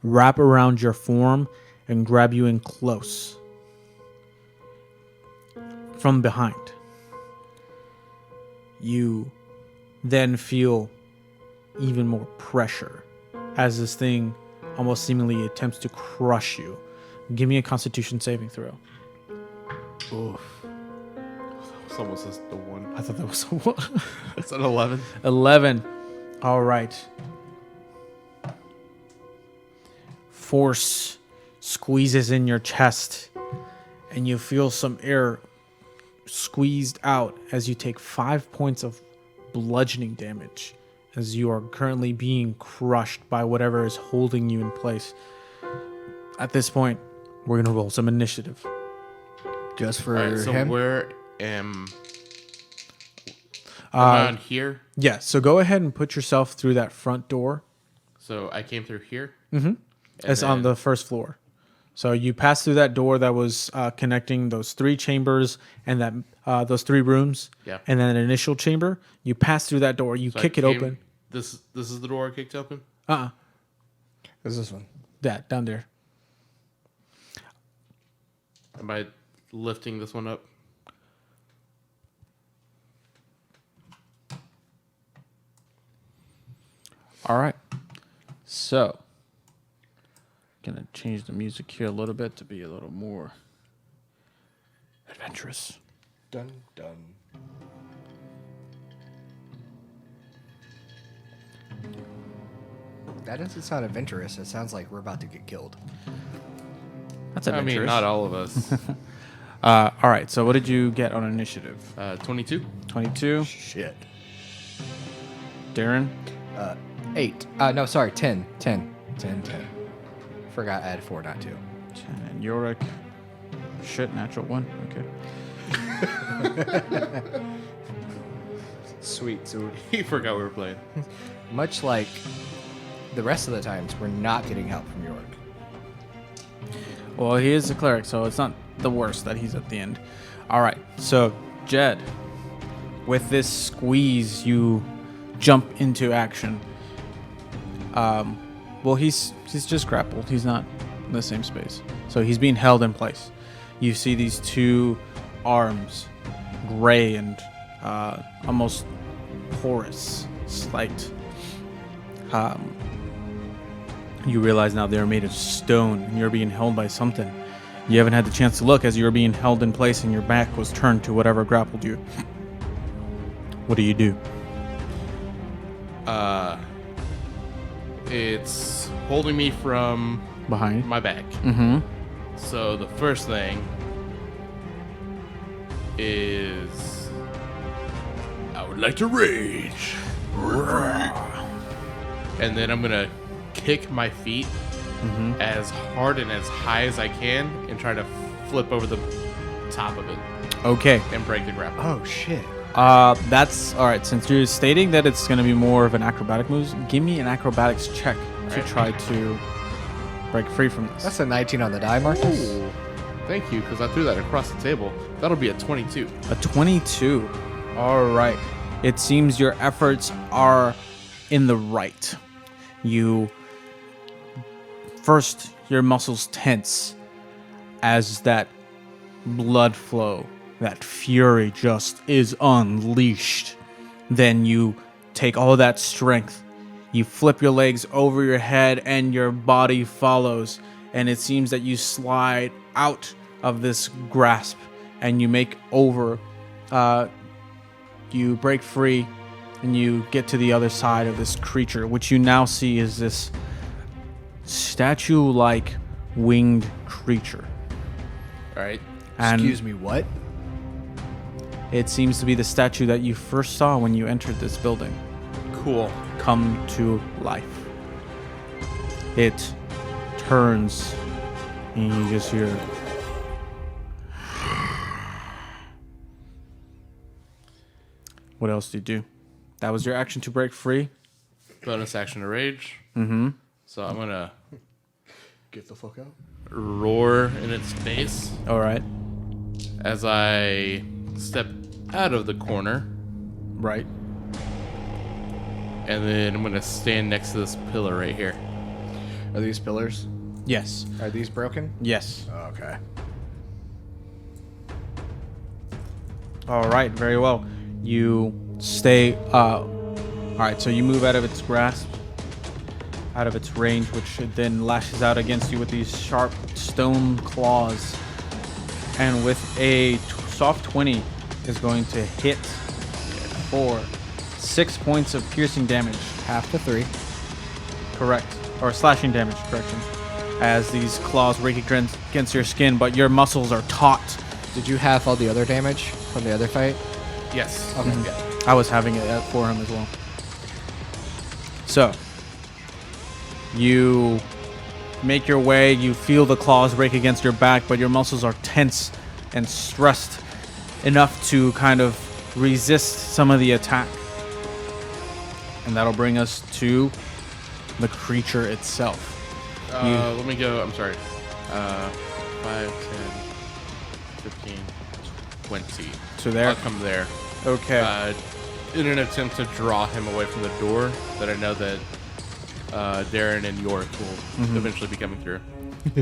wrap around your form and grab you in close from behind. You then feel even more pressure as this thing almost seemingly attempts to crush you. Give me a Constitution saving throw. Oof. Someone says the 1. I thought that was It's an 11. 11. All right. Force squeezes in your chest, and you feel some air squeezed out as you take 5 points of bludgeoning damage as you are currently being crushed by whatever is holding you in place. At this point, we're going to roll some initiative. Just for All right, so him? where am I on here? Yeah, so go ahead and put yourself through that front door. So I came through here. It's on the first floor. So you pass through that door that was connecting those 3 chambers and that those 3 rooms. Yeah. And then an initial chamber. You pass through that door. You So I kick it came- open. This is the door I kicked open. Is this one? That down there. Am I lifting this one up? All right. So, gonna change the music here a little bit to be a little more adventurous. Dun, dun. That doesn't sound adventurous. It sounds like we're about to get killed. That's I adventurous. mean, not all of us. All right. So, what did you get on initiative? 22. 22. Shit. Darren. 8. No, sorry, 10. 10. 10, 10. Forgot I had 4, not 2. 10. And Yorick. Shit, natural 1. Okay. Sweet. So He forgot we were playing. much like the rest of the times, we're not getting help from York. Well, he is a cleric, so it's not the worst that he's at the end. All right. So, Jed, with this squeeze, you jump into action. Well, he's just grappled. He's not in the same space. So he's being held in place. You see these 2 arms, gray and almost porous, slight. You realize now they're made of stone and you're being held by something. You haven't had the chance to look as you're being held in place and your back was turned to whatever grappled you. What do you do? It's holding me from Behind? my back. Mm-hmm. So the first thing is I would like to rage. And then I'm gonna kick my feet as hard and as high as I can and try to flip over the top of it Okay. and break the grapple. Oh, shit. That's all right. Since you're stating that it's going to be more of an acrobatic move, give me an acrobatics check to Right. try to break free from this. That's a 19 on the die, Marcus. Ooh, thank you, because I threw that across the table. That'll be a 22. A 22. All right. It seems your efforts are in the right. You first, your muscles tense as that blood flow that fury just is unleashed. Then you take all that strength, you flip your legs over your head, and your body follows. And it seems that you slide out of this grasp, and you make over. You break free, and you get to the other side of this creature, which you now see is this statue-like winged creature. All right. And Excuse me, what? it seems to be the statue that you first saw when you entered this building Cool. come to life. It turns, and you just hear, what else do you do? That was your action to break free. Bonus action to rage. Mm-hmm. So I'm gonna Get the fuck out. roar in its face All right. as I step out of the corner, Right. and then I'm gonna stand next to this pillar right here. Are these pillars? Yes. Are these broken? Yes. Okay. All right. Very well. You stay. All right. So you move out of its grasp, out of its range, which it then lashes out against you with these sharp stone claws. And with a soft 20 is going to hit for 6 points of piercing damage. Half to 3. Correct. Or slashing damage, correction. As these claws rake against your skin, but your muscles are taut. Did you have all the other damage from the other fight? Yes. Okay. Mhm. I was having it for him as well. So, you make your way, you feel the claws rake against your back, but your muscles are tense and stressed enough to kind of resist some of the attack. And that'll bring us to the creature itself. Let me go. I'm sorry. 5, 10, 15, 20. So there. I'll come there. Okay. In an attempt to draw him away from the door that I know that Darren and York will eventually be coming through.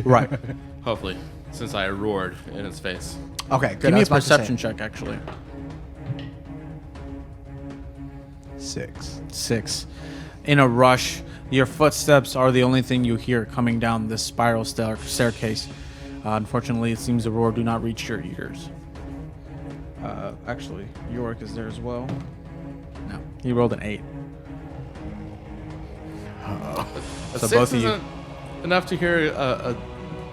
Right. Hopefully, since I roared in his face. Okay, good. Give I me a was about to say- perception check, actually. 6. In a rush, your footsteps are the only thing you hear coming down this spiral staircase. Unfortunately, it seems the roar do not reach your ears. Actually, York is there as well. No, he rolled an 8. A So 6 both of you- isn't enough to hear a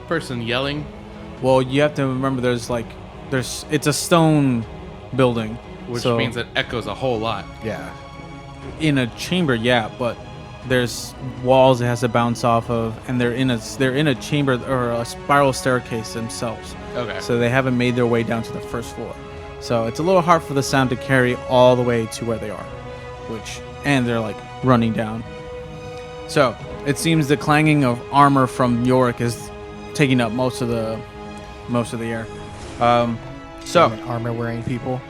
person yelling, Well, you have to remember it's a stone building, which so means it echoes a whole lot. Yeah. in a chamber, yeah, but there's walls it has to bounce off of, and they're in a chamber or a spiral staircase themselves. Okay. So they haven't made their way down to the first floor. So it's a little hard for the sound to carry all the way to where they are, and they're like running down. So it seems the clanging of armor from Yorick is taking up most of the air. So Armor-wearing people.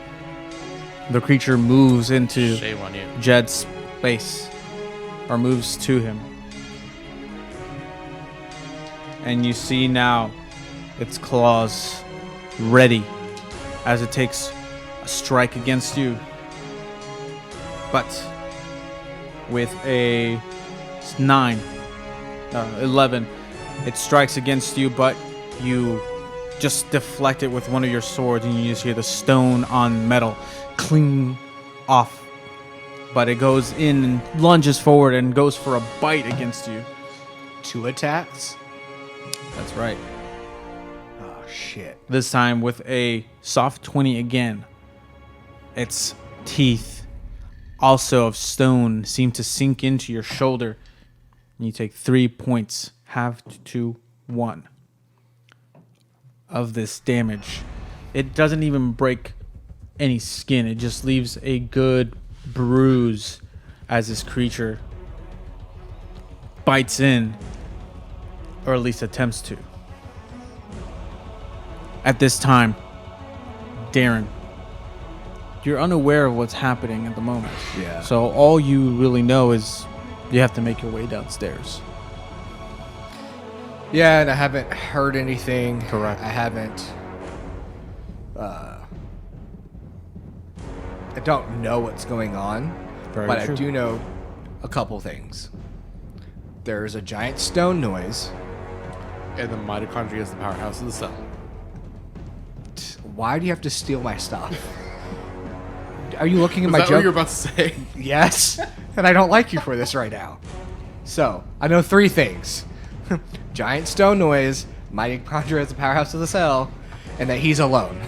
the creature moves into Shame on you. Jed's space, or moves to him. And you see now its claws ready as it takes a strike against you. But with a 11, it strikes against you, but you just deflect it with one of your swords, and you just hear the stone on metal cling off. But it goes in and lunges forward and goes for a bite against you. 2 attacks. That's right. Oh shit. This time with a soft 20 again. Its teeth, also of stone, seem to sink into your shoulder. And you take 3 points, halved to 1, of this damage. It doesn't even break any skin. It just leaves a good bruise as this creature bites in, or at least attempts to. At this time, Darren, you're unaware of what's happening at the moment. Yeah. So all you really know is you have to make your way downstairs. Yeah, and I haven't heard anything. Correct. I haven't I don't know what's going on, Very but true. I do know a couple things. There's a giant stone noise. And the mitochondria is the powerhouse of the cell. Why do you have to steal my stuff? Are you looking at Is my that what joke? you're about to say? Yes, and I don't like you for this right now. So, I know 3 things. Giant stone noise, mitochondria is the powerhouse of the cell, and that he's alone.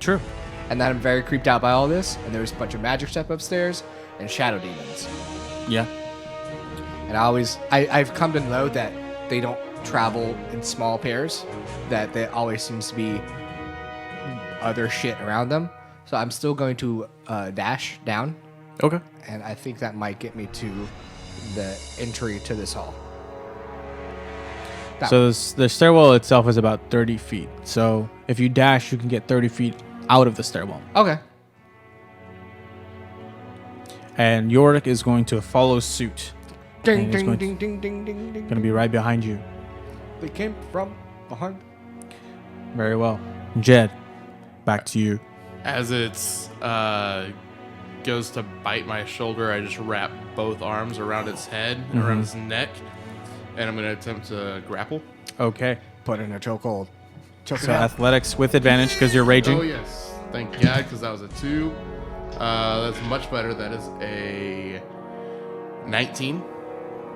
True. And that I'm very creeped out by all this, and there's a bunch of magic stuff upstairs, and shadow demons. Yeah. And I've come to know that they don't travel in small pairs, that there always seems to be other shit around them. So I'm still going to dash down, Okay. and I think that might get me to the entry to this hall. That So the stairwell itself is about 30 feet. So if you dash, you can get 30 feet out of the stairwell. Okay. And Yorick is going to follow suit. Ding, And it's ding, going ding, ding, ding, ding, ding. Going to be right behind you. They came from behind. Very well. Jed, back to you. As it's goes to bite my shoulder, I just wrap both arms around its head and around its neck, and I'm going to attempt to grapple. Okay. Put in a chokehold. Choke So it out. athletics with advantage because you're raging. Oh yes, thank God, because that was a 2. That's much better. That is a 19.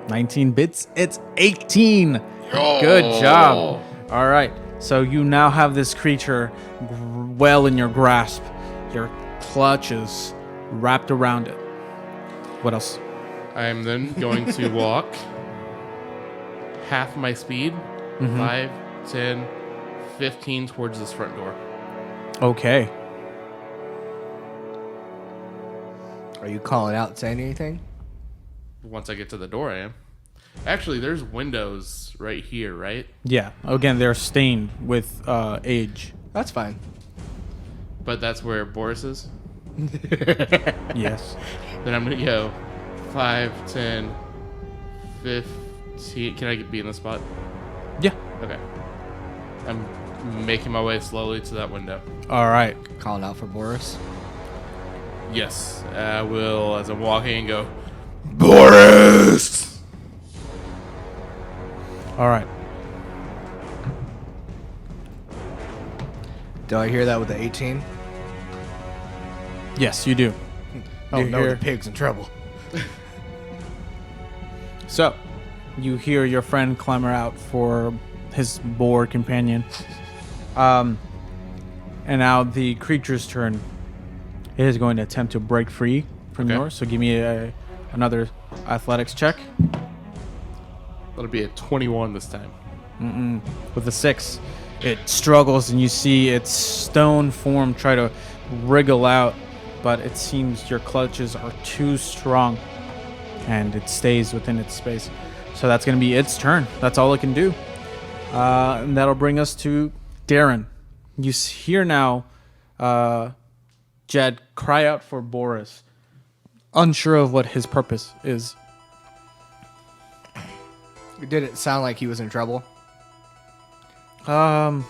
19 bits. It's 18. Good job. All right. So you now have this creature well in your grasp. Your clutch is wrapped around it. What else? I am then going to walk half my speed, 5, 10, 15 towards this front door. Okay. Are you calling out, saying anything? Once I get to the door, I am. Actually, there's windows right here, right? Yeah. Again, they're stained with age. That's fine. But that's where Boris is. Yes. Then I'm going to go 5, 10, 15. Can I be in the spot? Yeah. Okay. I'm making my way slowly to that window. All right. Calling out for Boris. Yes, I will, as I'm walking, go, Boris! All right. Do I hear that with the 18? Yes, you do. Oh You no, hear- the pig's in trouble. So, you hear your friend clamor out for his boar companion. And now the creature's turn. It is going to attempt to break free from Okay. yours. So give me another athletics check That'll be a 21 this time. with a 6. It struggles, and you see its stone form try to wriggle out, but it seems your clutches are too strong, and it stays within its space. So that's going to be its turn. That's all it can do. And that'll bring us to Darren. You hear now Jed cry out for Boris, unsure of what his purpose is. Did it sound like he was in trouble? Not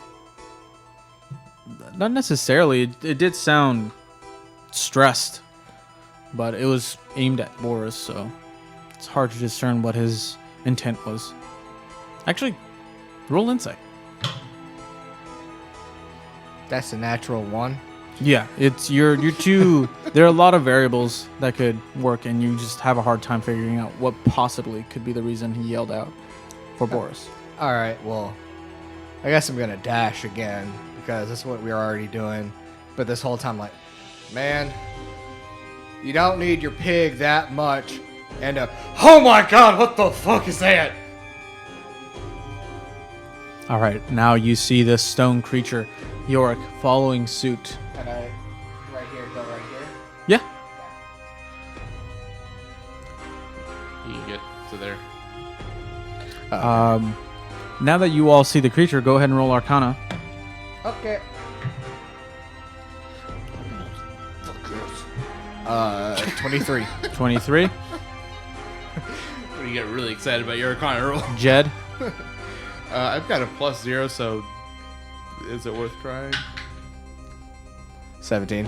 necessarily. It did sound stressed, but it was aimed at Boris, so it's hard to discern what his intent was. Actually, roll insight. That's a natural 1. Yeah, it's you're too. There are a lot of variables that could work, and you just have a hard time figuring out what possibly could be the reason he yelled out for Boris. All right, well, I guess I'm gonna dash again because that's what we were already doing. But this whole time, like, man, you don't need your pig that much. And oh my God, what the fuck is that? All right, now you see this stone creature, Yorick, following suit. And I right here, go right here. Yeah. You can get to there. Now that you all see the creature, go ahead and roll Arcana. Okay. 23. 23. When you get really excited about your Arcana roll. Jed. I've got a +0, so is it worth trying? 17.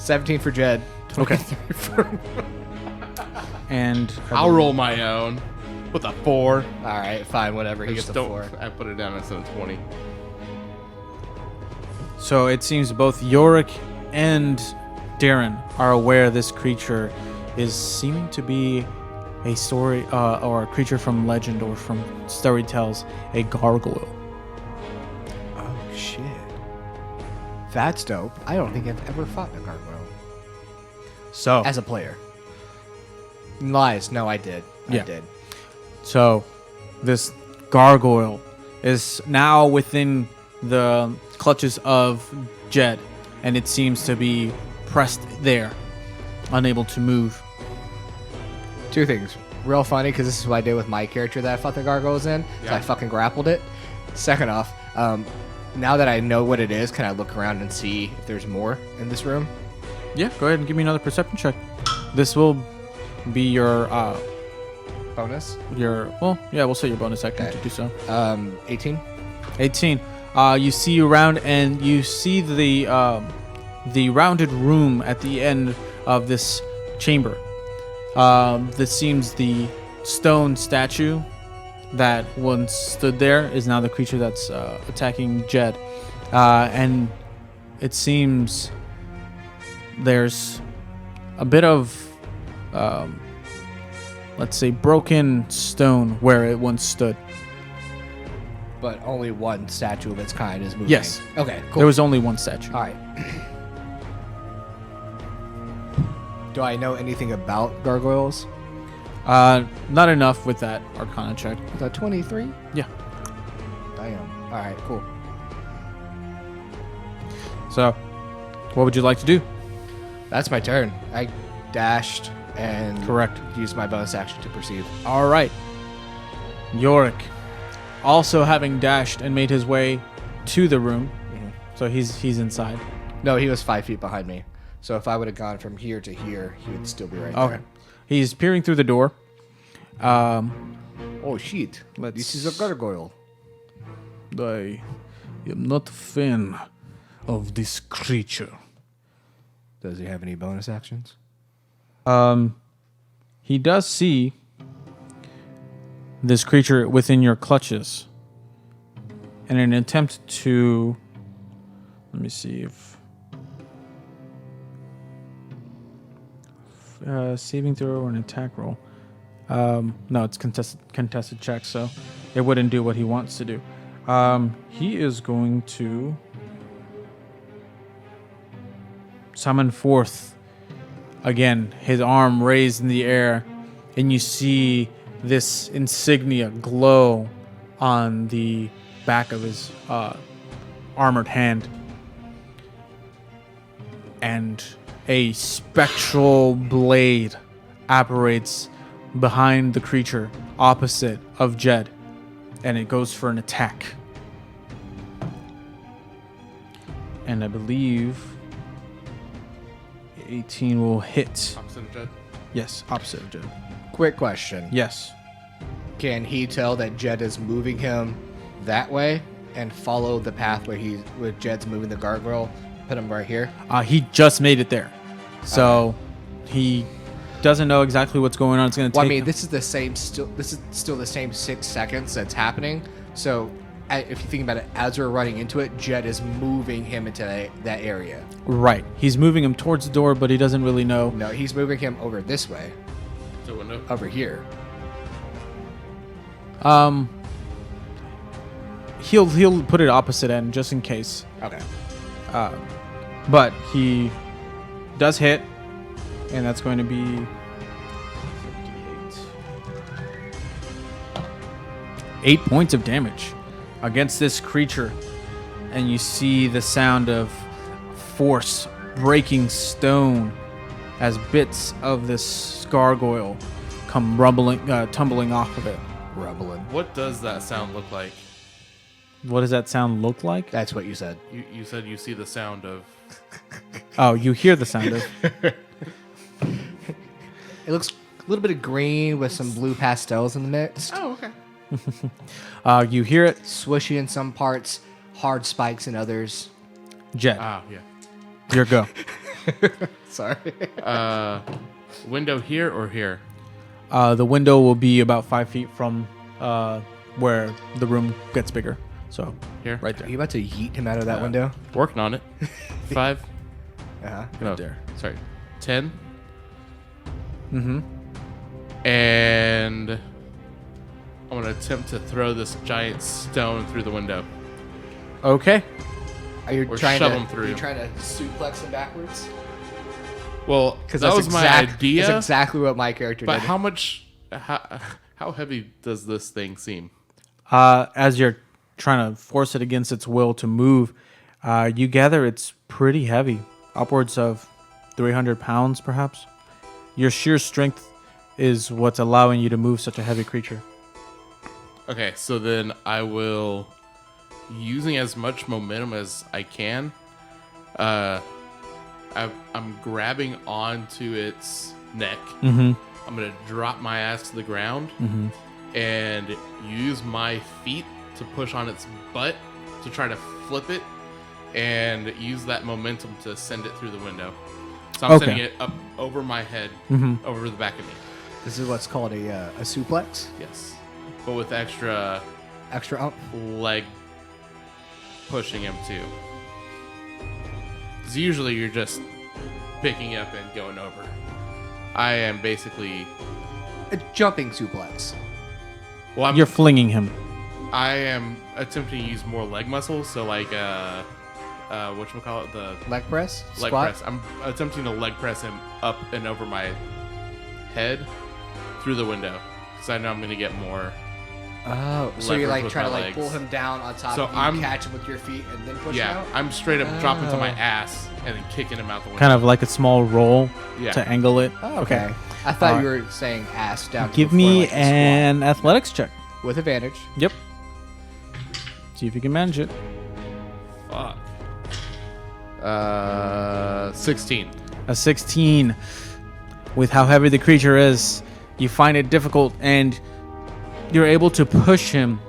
17 for Jed. Okay. 23 for... And I'll roll my own with a 4. All right, fine, whatever. He gets a 4. I put it down as a 20. So it seems both Yorick and Darren are aware this creature is seeming to be a story or a creature from legend or from story tells, a gargoyle. Oh, shit. That's dope. I don't think I've ever fought a gargoyle. So As a player. Lies. No, I did. Yeah. I did. So, this gargoyle is now within the clutches of Jed, and it seems to be pressed there, unable to move. 2 things. Real funny, because this is what I did with my character that I fought the gargoyles in. So Yeah. I fucking grappled it. Second off, now that I know what it is, can I look around and see if there's more in this room? Yeah, go ahead and give me another perception check. This will be your Bonus? well, yeah, we'll say your bonus action Okay. to do so. 18? 18. You see around, and you see the rounded room at the end of this chamber. This seems the stone statue that once stood there is now the creature that's attacking Jed. And it seems there's a bit of, let's say, broken stone where it once stood. But only one statue of its kind is moving. Yes. Okay, cool. There was only one statue. All right. Do I know anything about gargoyles? Not enough with that Arcana check. Is that 23? Yeah. Damn. All right, cool. So, what would you like to do? That's my turn. I dashed and Correct. used my bonus action to perceive. All right. Yorick, also having dashed and made his way to the room, so he's inside. No, he was 5 feet behind me. So if I would have gone from here to here, he would still be right Okay. there. He's peering through the door. Oh, shit. This is a gargoyle. I am not a fan of this creature. Does he have any bonus actions? He does see this creature within your clutches. In an attempt to... Let me see if... saving throw or an attack roll. No, it's contested check, so it wouldn't do what he wants to do. He is going to summon forth again, his arm raised in the air, and you see this insignia glow on the back of his armored hand. And a spectral blade apparates behind the creature opposite of Jed, and it goes for an attack. And I believe 18 will hit. Opposite of Jed. Yes, opposite of Jed. Quick question. Yes. Can he tell that Jed is moving him that way and follow the path where Jed's moving the gargoyle? Put him right here. He just made it there, so he doesn't know exactly what's going on. It's going to take. Well, I mean, this is the same. This is still the same 6 seconds that's happening. So, if you think about it, as we're running into it, Jed is moving him into that area. Right. He's moving him towards the door, but he doesn't really know. No, he's moving him over this way, To window. over here. He'll put it opposite end just in case. Okay. But he does hit, and that's going to be 8 points of damage against this creature. And you see the sound of force breaking stone as bits of this gargoyle come tumbling off of it. Rumbling. What does that sound look like? What does that sound look like? That's what you said. You said you see the sound of. Oh, you hear the sound of. It looks a little bit of green with some blue pastels in the mix. Oh, okay. You hear it, Swishy in some parts, hard spikes in others. Jet. Ah, yeah. Your go. Sorry. Window here or here? The window will be about 5 feet from where the room gets bigger. So Here? right Are there. you about to yeet him out of that window? Working on it. 5. Uh-huh. No, there. sorry. 10. Mm-hmm. And I'm going to attempt to throw this giant stone through the window. Okay. Are you Or trying shove to? him through. Are you trying to suplex him backwards? Well, Because that was my idea. That's exactly what my character But did. how heavy does this thing seem? As you're trying to force it against its will to move, you gather it's pretty heavy, upwards of 300 pounds, perhaps. Your sheer strength is what's allowing you to move such a heavy creature. Okay, so then I will, using as much momentum as I can, I'm grabbing onto its neck. Mm-hmm. I'm going to drop my ass to the ground and use my feet to push on its butt to try to flip it and use that momentum to send it through the window. So I'm sending it up over my head, over the back of me. This is what's called a suplex. Yes. But with extra Extra ump. leg pushing him too. Because usually you're just picking up and going over. I am basically... A jumping suplex. Well, You're flinging him. I am attempting to use more leg muscles, so like whatchamacallit, the Leg press. leg Squat. press. I'm attempting to leg press him up and over my head through the window because I know I'm going to get more. Oh, so Leverage you're like with trying to my like pull legs. him down on top So of you, I'm- catch him with your feet, and then push him Yeah, out? I'm straight up dropping to my Oh. ass and then kicking him out the window. Kind of like a small roll Yeah. to angle it. Oh, okay. I thought Alright. you were saying ass down. Give before, me like, a an athletics check. squat. With advantage. Yep. See if you can manage it. Fuck. 16. A 16. With how heavy the creature is, you find it difficult and you're able to push him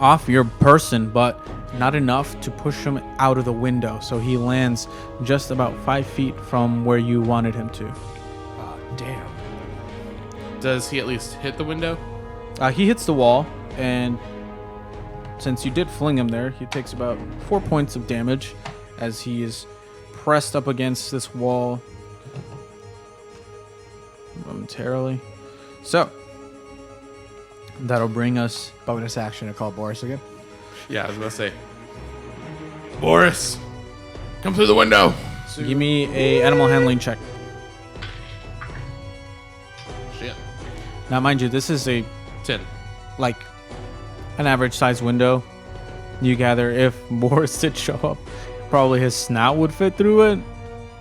off your person, but not enough to push him out of the window. So he lands just about 5 feet from where you wanted him to. Oh, damn. Does he at least hit the window? He hits the wall, and since you did fling him there, he takes about 4 points of damage as he is pressed up against this wall momentarily. So, that'll bring us... Bonus action to call Boris again. Yeah, I was about to say. Boris, come through the window. Give me a animal handling check. Shit. Now, mind you, this is a 10. like an average size window. You gather if Boris did show up, probably his snout would fit through it.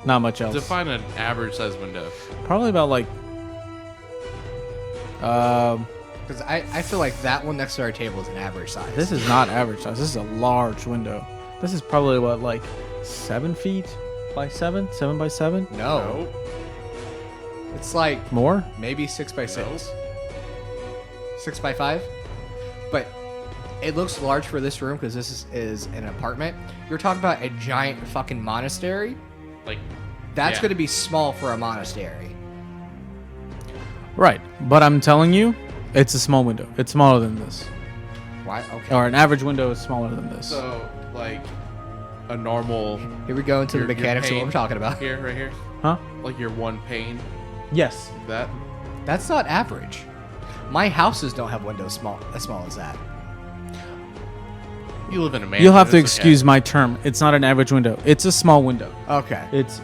Not much else. Define an average size window. Probably about like Because I feel like that one next to our table is an average size. this is not average size. This is a large window. This is probably what, like 7 feet by 7? 7 by 7? No. It's like More? maybe 6 by 6. 6 by 5. But it looks large for this room because this is an apartment. You're talking about a giant fucking monastery. Like, That's yeah. going to be small for a monastery. Right. But I'm telling you, it's a small window. It's smaller than this. Why? Okay. Or an average window is smaller than this. So, like, a normal... Here we go into the your mechanics of what pane we're talking about. Here, right here. Huh? Like your one pane. Yes. That. That's not average. My houses don't have windows as small as that. You live in a mansion. You'll have to it's okay. excuse my term. It's not an average window. It's a small window. Okay. It's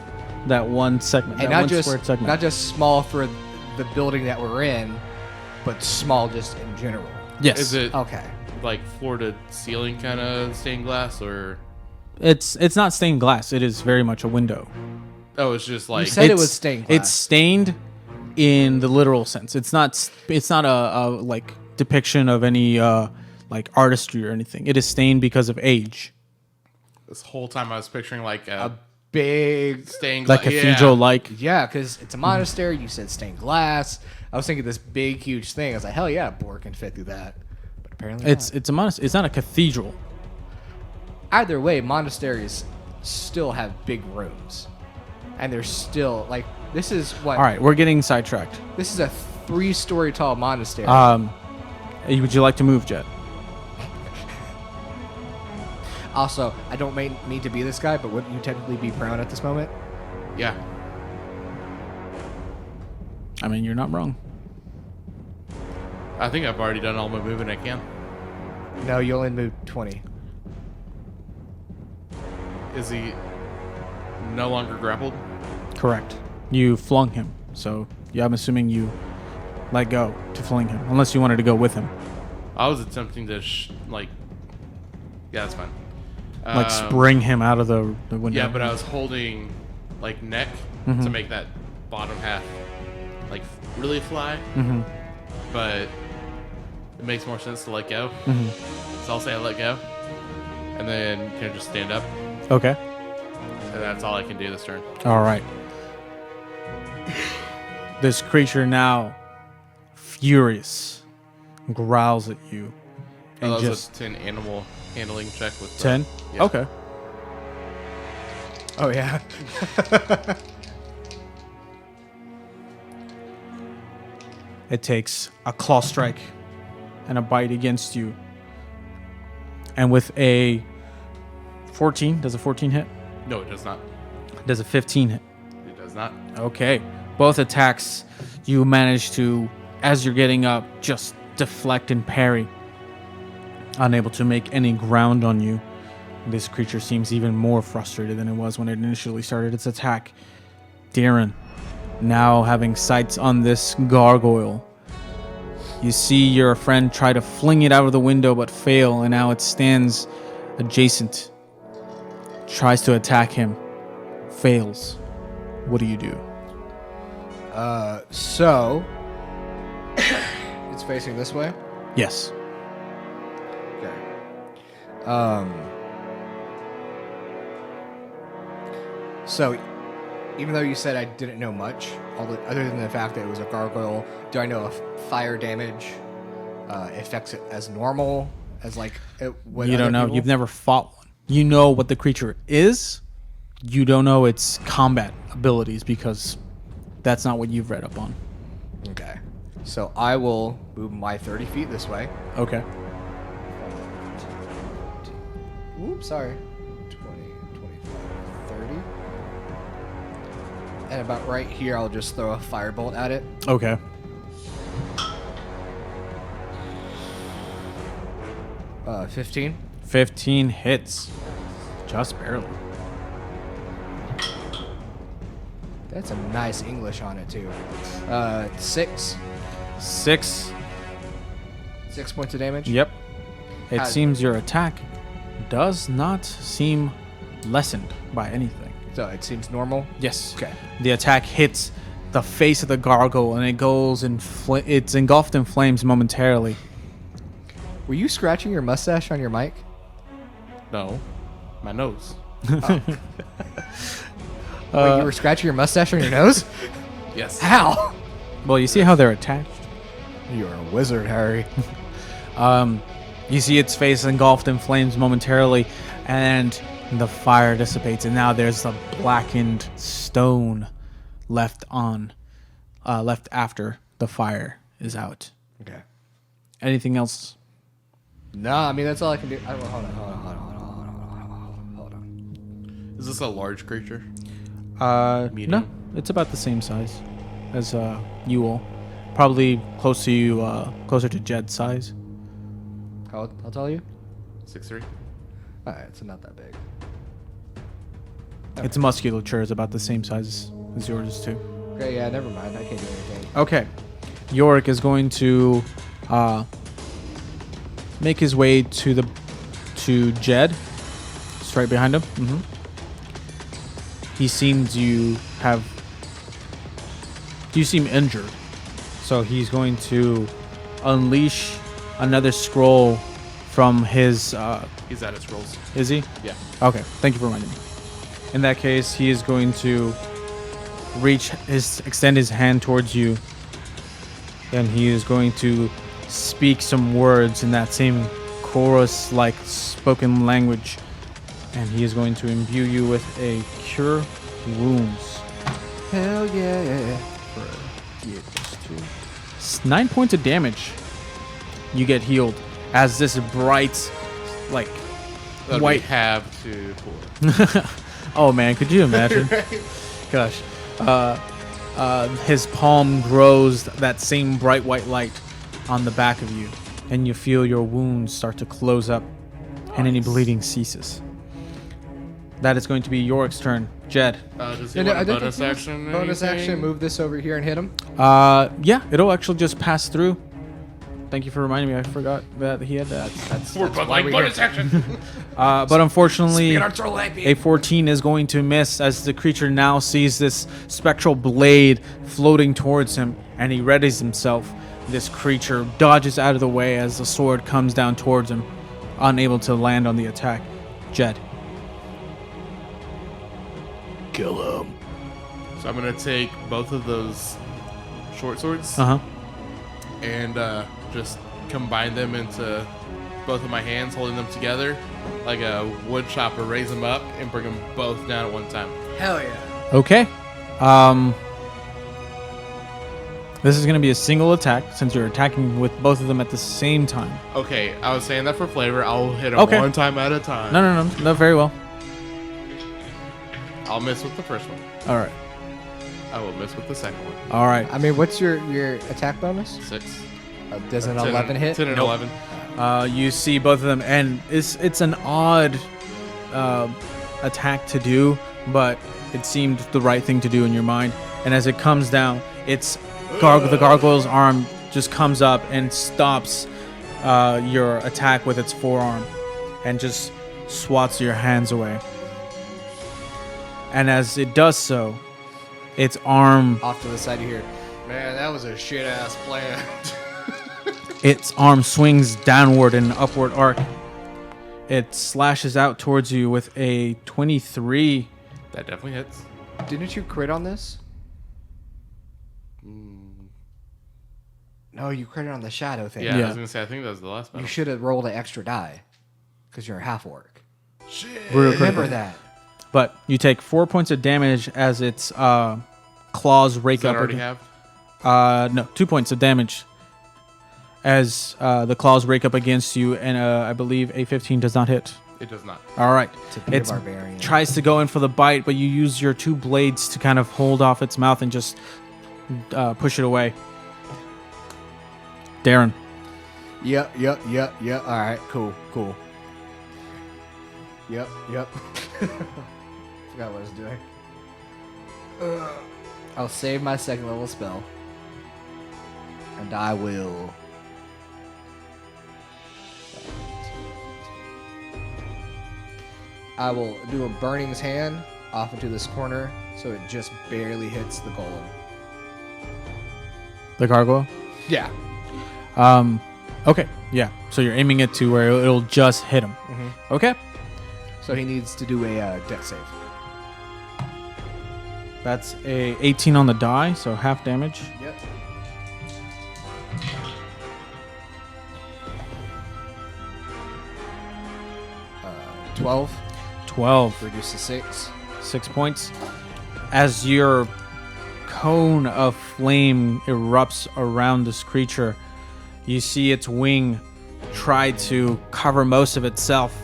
that one segment. And that not one just squared segment. not just small for the building that we're in, but small just in general. yes. Is it Okay. like floor to ceiling kind of stained glass or? It's not stained glass. It is very much a window. Oh, it's just like. said it It's- was stained glass. It's stained in the literal sense. It's not. It's not a like depiction of any like artistry or anything. It is stained because of age, This whole time I was picturing like a Big. stained like glass. cathedral like. Yeah, because it's a monastery. You said stained glass. I was thinking this big, huge thing. I was like, hell yeah, a boar can fit through that. But apparently It's a monastery. It's not a cathedral. either way, monasteries still have big rooms. and there's still like this is what. All right, we're getting sidetracked. This is a 3-story tall monastery. Would you like to move, Jet? Also, I don't mean to be this guy, but wouldn't you technically be prone at this moment? Yeah. I mean, you're not wrong. I think I've already done all my moving I can. No, you only moved 20. Is he no longer grappled? Correct. You flung him, so yeah, I'm assuming you let go to fling him, unless you wanted to go with him. I was attempting to yeah, that's fine. Like spring him out of the window. Yeah, but I was holding like neck to make that bottom half like really fly. But it makes more sense to let go. So I'll say I let go, and then can I just stand up, Okay. and that's all I can do this turn. All right. This creature now, furious, growls at you, and That was just a 10 animal handling check with 10. Yeah. Okay. Oh yeah. It takes a claw strike and a bite against you, and with a 14, does a 14 hit? No, it does not. Does a 15 hit? It does not. Okay. Both attacks, you manage to, as you're getting up, just deflect and parry. Unable to make any ground on you. This creature seems even more frustrated than it was when it initially started its attack. Darren, now having sights on this gargoyle, you see your friend try to fling it out of the window but fail, and now it stands adjacent. Tries to attack him. Fails. What do you do? So it's facing this way. Yes. Okay. So even though you said I didn't know much, other than the fact that it was a gargoyle, do I know if fire damage affects it as normal as like it would? You don't other know. people? You've never fought one. You know what the creature is. You don't know its combat abilities because that's not what you've read up on. Okay. So I will move my 30 feet this way. Okay. Oops, sorry. 20, 25, 30. And about right here, I'll just throw a firebolt at it. Okay. Uh, 15. 15 hits. Just barely. That's a nice English on it, too. 6. 6. 6 points of damage. Yep. It How- seems your attack does not seem lessened by anything. So it seems normal. Yes. Okay. The attack hits the face of the gargoyle, and it goes and it's engulfed in flames momentarily. Were you scratching your mustache on your mic? No, my nose. Wait, you were scratching your mustache on your nose? Yes. How? Well, you see how they're attached. You're a wizard, Harry. You see its face engulfed in flames momentarily, and the fire dissipates, and now there's a blackened stone left after the fire is out. Okay. Anything else? No, I mean, that's all I can do. Hold on. Is this a large creature? No, it's about the same size as you all. Probably close to you, closer to Jed's size. I'll tell you. 6'3"? Alright, it's not that big. Its musculature is about the same size as yours is too. Okay, yeah, never mind. I can't do anything. Okay. Yorick is going to make his way to Jed. It's right behind him. He seems you seem injured. So he's going to unleash another scroll from his He's at his rolls. is he? Yeah. Okay, thank you for reminding me. In that case, he is going to extend his hand towards you, and he is going to speak some words in that same chorus-like spoken language, and he is going to imbue you with a cure wounds Hell yeah. 9 points of damage. You get healed as this bright, like, That'd white. be half to 4. Oh man, could you imagine? Gosh. His palm grows that same bright white light on the back of you, and you feel your wounds start to close up, and any bleeding ceases. That is going to be Yorick's turn. Jed. Does he want a bonus action? Bonus anything? action. Move this over here and hit him. Yeah, it'll actually just pass through. Thank you for reminding me. I forgot that he had that. We're both like bonus action. But unfortunately, a 14 is going to miss as the creature now sees this spectral blade floating towards him, and he readies himself. This creature dodges out of the way as the sword comes down towards him, unable to land on the attack. Jed. Kill him. So I'm gonna take both of those short swords and just combine them into both of my hands, holding them together like a wood chopper. Raise them up and bring them both down at one time. Hell yeah. Okay. This is going to be a single attack since you're attacking with both of them at the same time. Okay, I was saying that for flavor. I'll hit them Okay. one time at a time. No, very well. I'll miss with the first one. All right. I will miss with the second one. All right. I mean, what's your attack bonus? 6. Does an 10 11 hit? 10 and Nope. 11. You see both of them, and it's an odd attack to do, but it seemed the right thing to do in your mind. And as it comes down, the gargoyle's arm just comes up and stops your attack with its forearm, and just swats your hands away. And as it does so, its arm Off to the side here. Man, that was a shit ass plan. Its arm swings downward in an upward arc. It slashes out towards you with a 23. That definitely hits. Didn't you crit on this? No, you critted on the shadow thing. Yeah, I Yeah. was gonna say I think that was the last battle. You should have rolled an extra die because you're a half orc. Brutal Remember critical. that. But you take 4 points of damage as its claws rake Does that up. already have? No, 2 points of damage as the claws rake up against you, and I believe a 15 does not hit. It does not. All right. To be a It barbarian. tries to go in for the bite, but you use your 2 blades to kind of hold off its mouth and just push it away. Darren. Yep. All right, cool. Yep. Forgot what I was doing. I'll save my second level spell. And I will... I will do a Burning's Hand off into this corner so it just barely hits the golem. The gargoyle? Yeah. Okay. Yeah. So you're aiming it to where it'll just hit him. Mm-hmm. Okay. So he needs to do a dex save. That's a 18 on the die, so half damage. Yep. 12. 12. Reduce to 6. 6 points. As your cone of flame erupts around this creature, you see its wing try to cover most of itself.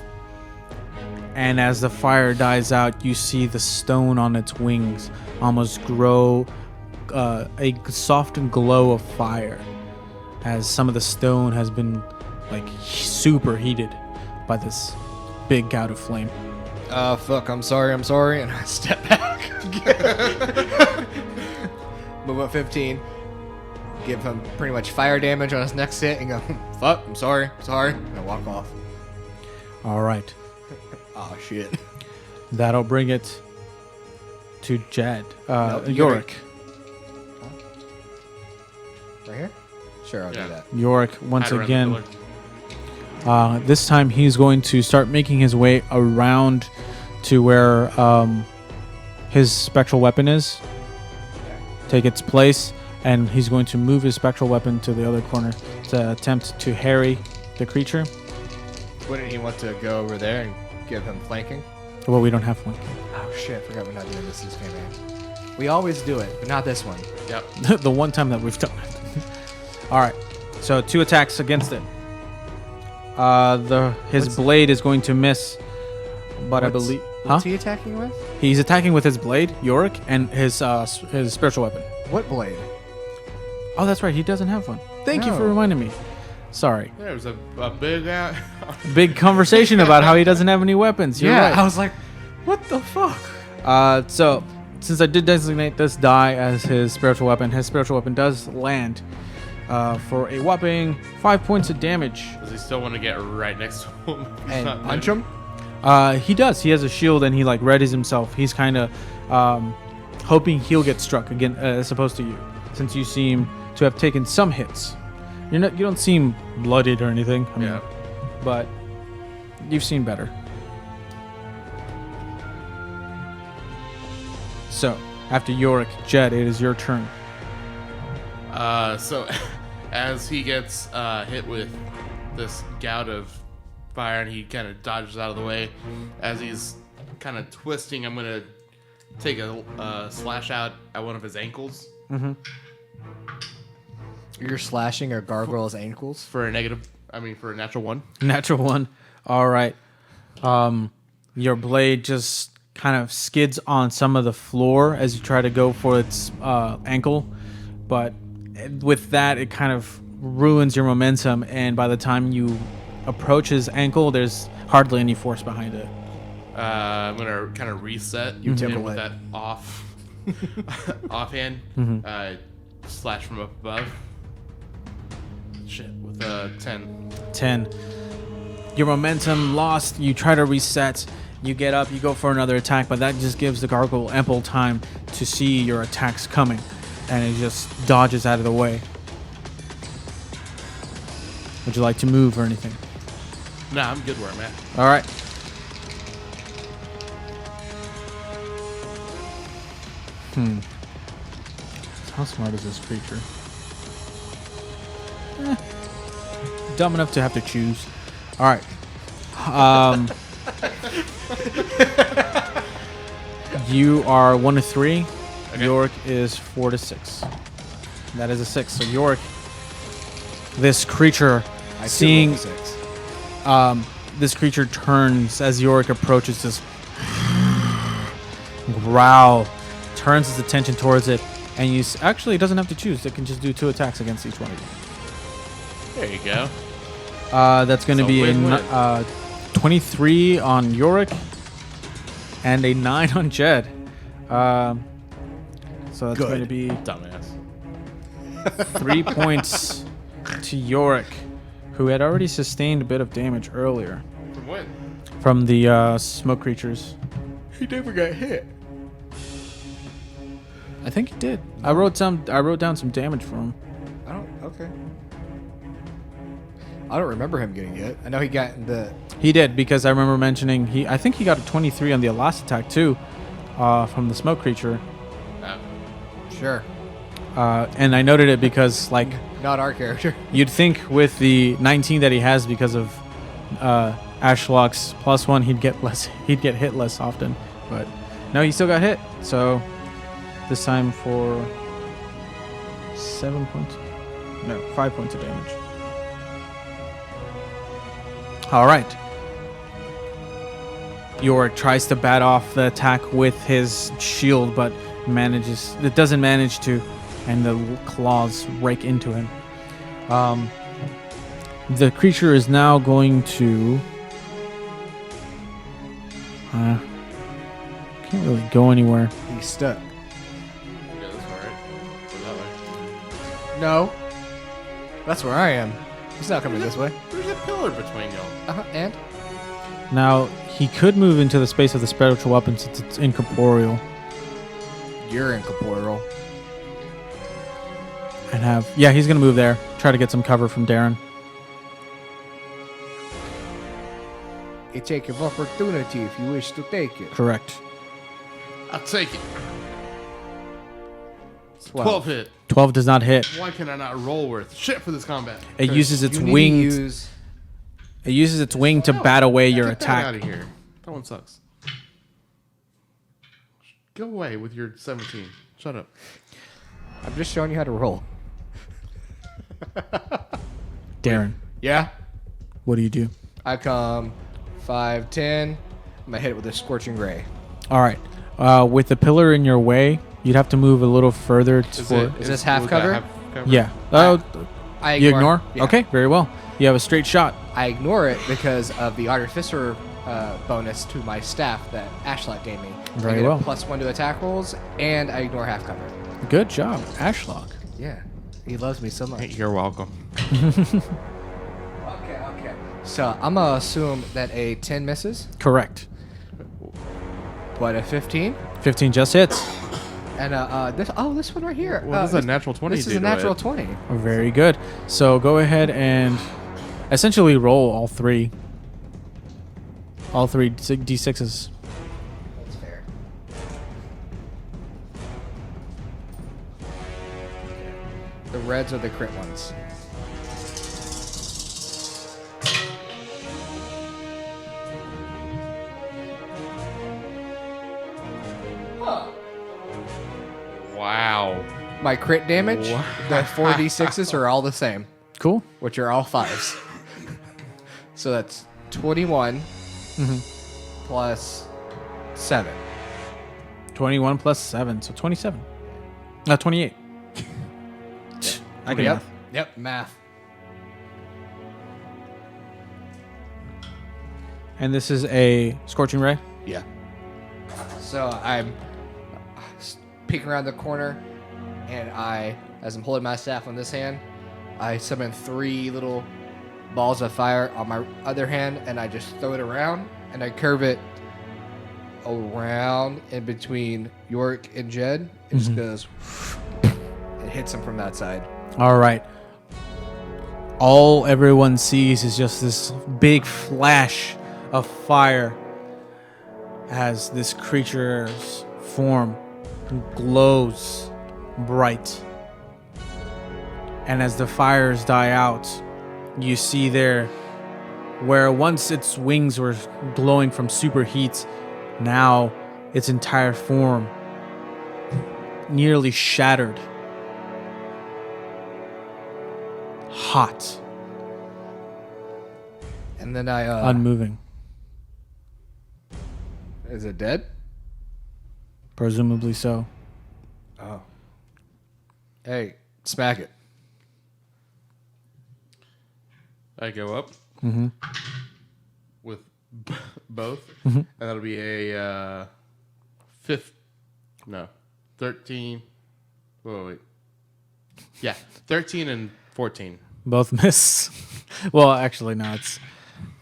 And as the fire dies out, you see the stone on its wings almost grow a soft glow of fire, as some of the stone has been like super heated by this big gout of flame. Fuck, I'm sorry, and I step back. Move up 15. Give him pretty much fire damage on his next hit and go, fuck, I'm sorry, and I walk off. All right. Oh, shit. That'll bring it to Jed. Nope, Yorick. Right here? Sure, I'll Yeah. do that. Yorick, once Hide around the again. pillar. This time he's going to start making his way around to where his spectral weapon is. Take its place, and he's going to move his spectral weapon to the other corner to attempt to harry the creature. Wouldn't he want to go over there and give him flanking? Well, we don't have one. Oh, shit, I forgot we're not doing this campaign. We always do it, but not this one. Yep. The one time that we've done it. All right. So 2 attacks against it. His blade is going to miss, but I believe. What's he attacking with? He's attacking with his blade, Yorick, and his spiritual weapon. What blade? Oh, that's right. He doesn't have one. Thank you for No. reminding me. Sorry. There was a big Big conversation about how he doesn't have any weapons. You're right. I was like, what the fuck? So, since I did designate this die as his spiritual weapon does land for a whopping 5 points of damage. Does he still want to get right next to him? And punch him? He does. He has a shield and he like readies himself. He's kind of hoping he'll get struck again as opposed to you, since you seem to have taken some hits. You don't seem bloodied or anything. I mean, Yeah. but you've seen better. So, after Yorick, Jed, it is your turn. So as he gets hit with this gout of fire and he kind of dodges out of the way, as he's kind of twisting, I'm going to take a slash out at one of his ankles. You're slashing a gargoyle's ankles? For a natural 1. Natural 1. All right. Your blade just kind of skids on some of the floor as you try to go for its ankle, but with that, it kind of ruins your momentum, and by the time you approach his ankle, there's hardly any force behind it. I'm going to kind of reset you took with away. that offhand. Slash from up above. Shit, with a 10. 10. Your momentum lost. You try to reset. You get up. You go for another attack, but that just gives the gargoyle ample time to see your attacks coming, and it just dodges out of the way. Would you like to move or anything? Nah, I'm good where I'm at. All right. How smart is this creature? Dumb enough to have to choose. All right. You are 1 to 3. Okay. Yorick is 4 to 6. That is a 6. So Yorick, this creature, seeing this creature turns as Yorick approaches, this growl, turns his attention towards it, and you actually, it doesn't have to choose. It can just do 2 attacks against each one of you. There you go. That's going to So be win-win. a 23 on Yorick and a 9 on Jed. So that's going to be Dumbass. 3 points to Yorick, who had already sustained a bit of damage earlier From when? from the smoke creatures. He never got hit. I think he did. I wrote down some damage for him. Okay. I don't remember him getting hit. I know he got in the... He did, because I remember mentioning I think he got a 23 on the last attack too, from the smoke creature. Sure. And I noted it because, like, Not our character. you'd think with the 19 that he has because of Ashlock's +1, he'd get hit less often. But no, he still got hit. So this time for 5 points of damage. All right. Yorick tries to bat off the attack with his shield, but doesn't manage to, and the claws rake into him. The creature is now going to... can't really go anywhere. He's stuck. Yeah, that's alright. Go that way. No. That's where I am. He's not coming this way. There's a pillar between y'all. And? Now, he could move into the space of the spiritual weapon since it's incorporeal. You're incorporeal. And he's going to move there. Try to get some cover from Darren. A take of opportunity if you wish to take it. Correct. I'll take it. 12. 12 hit. 12 does not hit. Why can I not roll worth shit for this combat? It uses its You need to wings. use... It uses its wing to bat away your Get that out attack. of here. That one sucks. Go away with your 17. Shut up. I'm just showing you how to roll. Darren, Yeah. what do you do? I come 5, 10. I'm gonna hit it with a scorching ray. All right. With the pillar in your way, you'd have to move a little further Is this half was that cover? half cover? Yeah. I You ignore? Yeah. Okay, very well. You have a straight shot. I ignore it because of the artificer bonus to my staff that Ashlock gave me. Very I get well. a +1 to attack rolls, and I ignore half cover. Good job, Ashlock. Yeah, he loves me so much. You're welcome. Okay. So I'm gonna assume that a 10 misses, Correct. but a 15, 15 just hits. and this one right here. What does a natural 20 This do is a to natural it? 20. Very good. So go ahead and essentially roll all three. All three d6s. That's fair. The reds are the crit ones. Wow. My crit damage, the 4d6s are all the same, Cool. which are all 5s. So that's 21 plus 7. 21 plus 7, so 27. 28. I can math. Yep, math. And this is a Scorching Ray. Yeah. So I'm peeking around the corner, and as I'm holding my staff on this hand, I summon 3 little balls of fire on my other hand, and I just throw it around, and I curve it around in between York and Jed. It just goes, it hits him from that side. All right. All everyone sees is just this big flash of fire as this creature's form glows bright. And as the fires die out, you see there where once its wings were glowing from superheat, now its entire form nearly shattered. Hot, And then I, unmoving, is it dead? presumably so. Oh. Hey, smack it. I go up with both, and that'll be a 13. Wait. Yeah, 13 and 14. Both miss. Well, actually, no,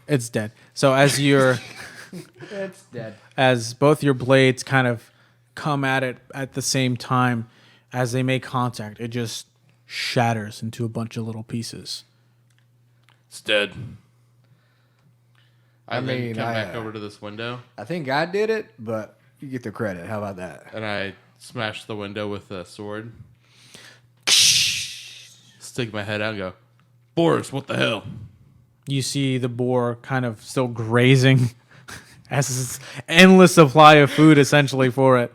it's dead. So as It's dead. as both your blades kind of come at it at the same time, as they make contact, it just shatters into a bunch of little pieces. It's dead. I mean, then come back over to this window, I think I did it, but you get the credit. How about that? and I smash the window with a sword. Stick my head out and go, Boris, what the hell? You see the boar kind of still grazing as this endless supply of food essentially for it.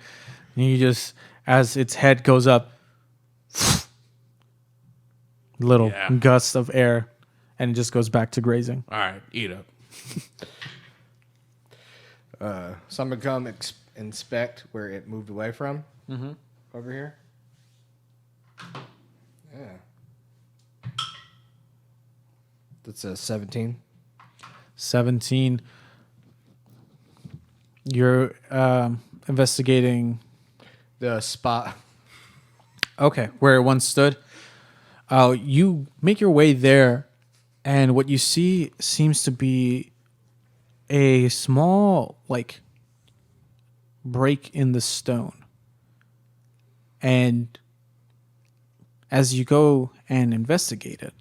And you just, as its head goes up, little Yeah. gusts of air, and it just goes back to grazing. All right, eat up. So I'm going to come inspect where it moved away from. Over here. Yeah. That's a 17. 17. You're investigating. The spot. Okay, where it once stood. You make your way there, and what you see seems to be a small, like, break in the stone. And as you go and investigate it,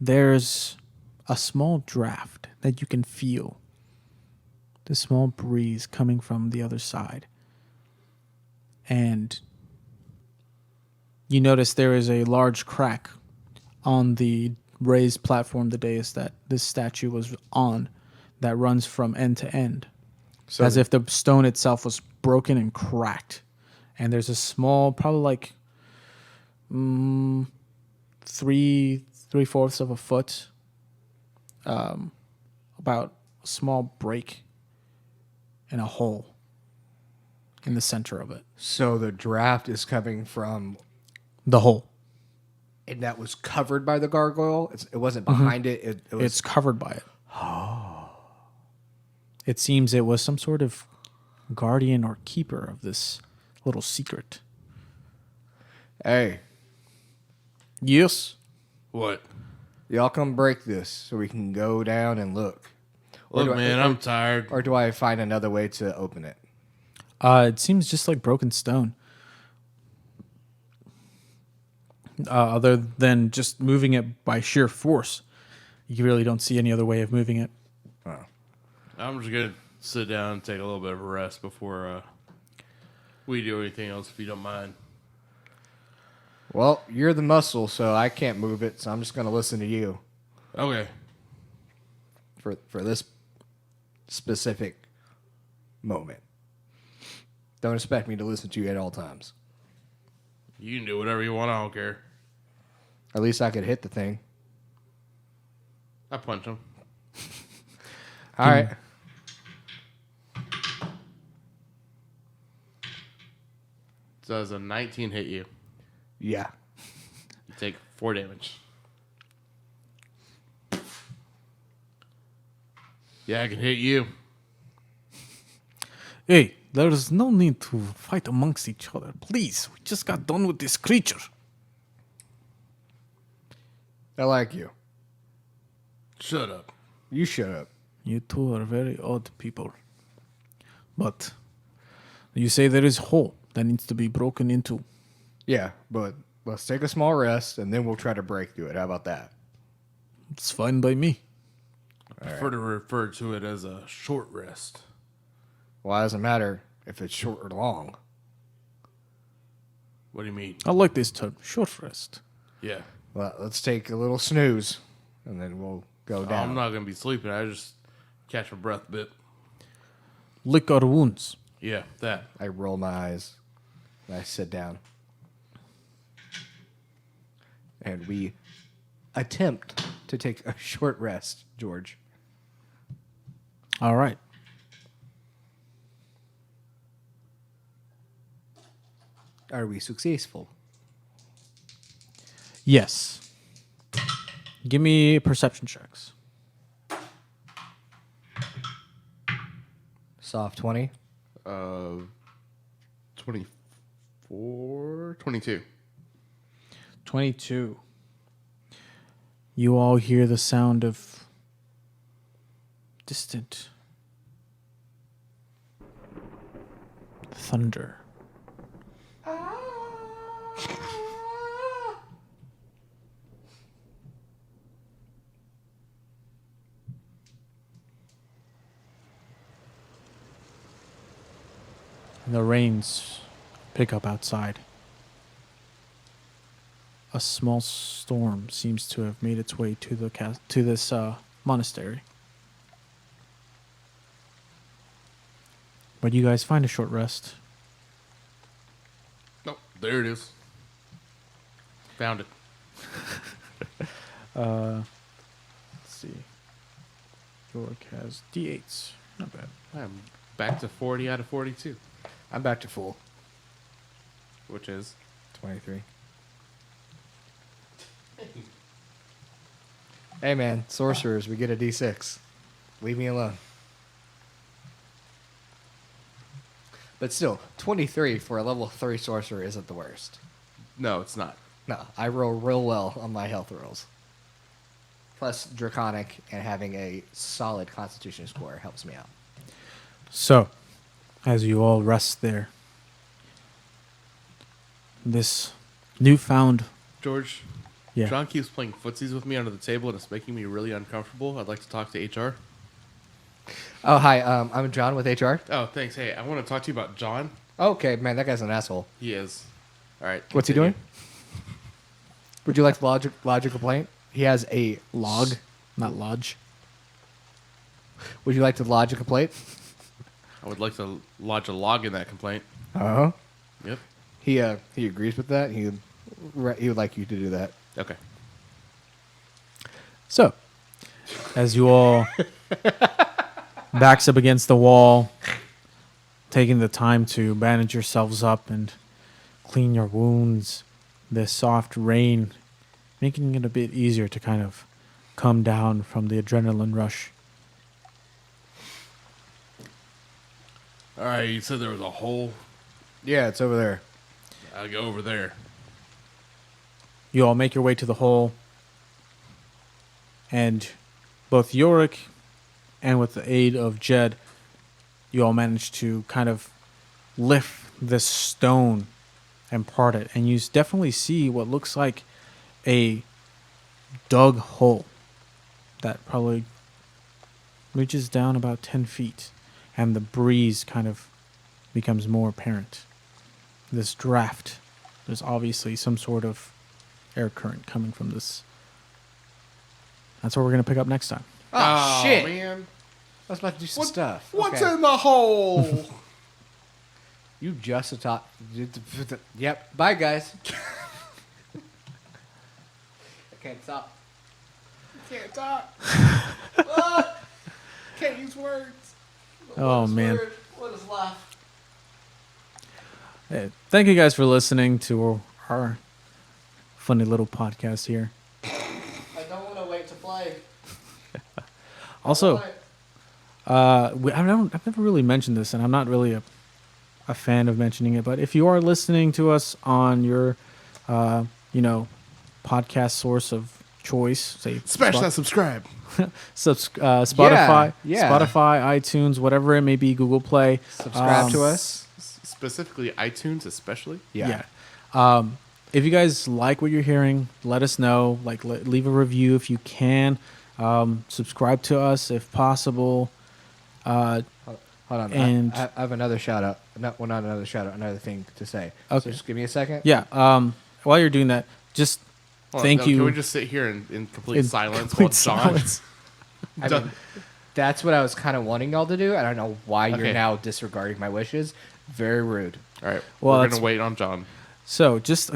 there's a small draft that you can feel. The small breeze coming from the other side. And you notice there is a large crack on the raised platform, the dais that this statue was on, that runs from end to end. So as if the stone itself was broken and cracked. And there's a small, probably like 3/4 of a foot, about a small break and a hole in the center of it. So the draft is coming from, The hole. and that was covered by the gargoyle. It wasn't behind it. It was. It's covered by it. Oh. It seems it was some sort of guardian or keeper of this little secret. Hey, Yes. What? y'all come break this so we can go down and look. Or Look, do I- man, I'm tired. Or do I find another way to open it? It seems just like broken stone. Other than just moving it by sheer force, you really don't see any other way of moving it. I'm just gonna sit down and take a little bit of a rest before we do anything else, if you don't mind. Well, you're the muscle, so I can't move it. So I'm just going to listen to you Okay. for this specific moment. Don't expect me to listen to you at all times. You can do whatever you want. I don't care. At least I could hit the thing. I punch him. All right. Does a 19 hit you? Yeah. You take 4 damage. Yeah, I can hit you. Hey, there's no need to fight amongst each other. Please, we just got done with this creature. I like you. Shut up. You shut up. You two are very odd people. But you say there is a hole that needs to be broken into. Yeah, but let's take a small rest and then we'll try to break through it. How about that? It's fine by me. I prefer to refer to it as a short rest. Well, it doesn't matter if it's short or long. What do you mean? I like this term, short rest. Yeah. Well, let's take a little snooze and then we'll go down. I'm not going to be sleeping. I just catch my breath a bit. Lick our wounds. Yeah, that. I roll my eyes and I sit down. And we attempt to take a short rest, George. All right. Are we successful? Yes. Give me perception checks. Soft 20. 24, 22. 22. You all hear the sound of distant thunder. And the rains pick up outside. A small storm seems to have made its way to this monastery. But you guys find a short rest. Oh, there it is. Found it. Let's see. York has D8s. Not bad. I'm back to 40 out of 42, I'm back to full. which is 23. Hey man, sorcerers, we get a D6. Leave me alone. But still, 23 for a level 3 sorcerer isn't the worst. no, it's not. No, I roll real well on my health rolls. Plus, Draconic and having a solid Constitution score helps me out. So, as you all rest there, this newfound... George, Yeah. John keeps playing footsies with me under the table, and it's making me really uncomfortable. I'd like to talk to HR. Oh, hi, I'm John with HR. Oh, thanks. Hey, I want to talk to you about John. Okay, man, that guy's an asshole. He is. All right. What's he continue. doing? Would you like to lodge a complaint? He has a Log, not lodge. Would you like to lodge a complaint? I would like to lodge a log in that complaint. Uh-huh. Yep. He agrees with that. He would like you to do that. Okay. So, as you all backs up against the wall, taking the time to bandage yourselves up and clean your wounds, the soft rain making it a bit easier to kind of come down from the adrenaline rush. All right, you said there was a hole. Yeah, it's over there. I'll go over there. You all make your way to the hole, and both Yorick and with the aid of Jed, you all manage to kind of lift this stone and part it, and you definitely see what looks like a dug hole that probably reaches down about 10 feet, and the breeze kind of becomes more apparent. This draft, there's obviously some sort of air current coming from this. That's what we're going to pick up next time. Oh, shit. Man. I was about to do some stuff. What's Okay. in the hole? You just talk. Yep. Bye, guys. I can't stop. Can't talk. Can't use words. Oh, man. What is left? Hey, thank you guys for listening to our funny little podcast here. I don't want to wait to play. Also, I've never really mentioned this, and I'm not really a fan of mentioning it, but if you are listening to us on your, podcast source of choice, say Smash that subscribe. Spotify, Yeah. Spotify, iTunes, whatever it may be, Google Play. Subscribe to us. Specifically iTunes, especially. Yeah. If you guys like what you're hearing, let us know. Like, leave a review if you can. Subscribe to us if possible. Hold on. And- I have another shout out. Not another shout out. Another thing to say. Okay. So just give me a second. Yeah. While you're doing that, just thank you. Can we just sit here in complete In silence complete while John? silence. I mean, that's what I was kind of wanting y'all to do. I don't know why you're Okay. now disregarding my wishes. Very rude. All right. Well, we're that's- gonna wait on John. So just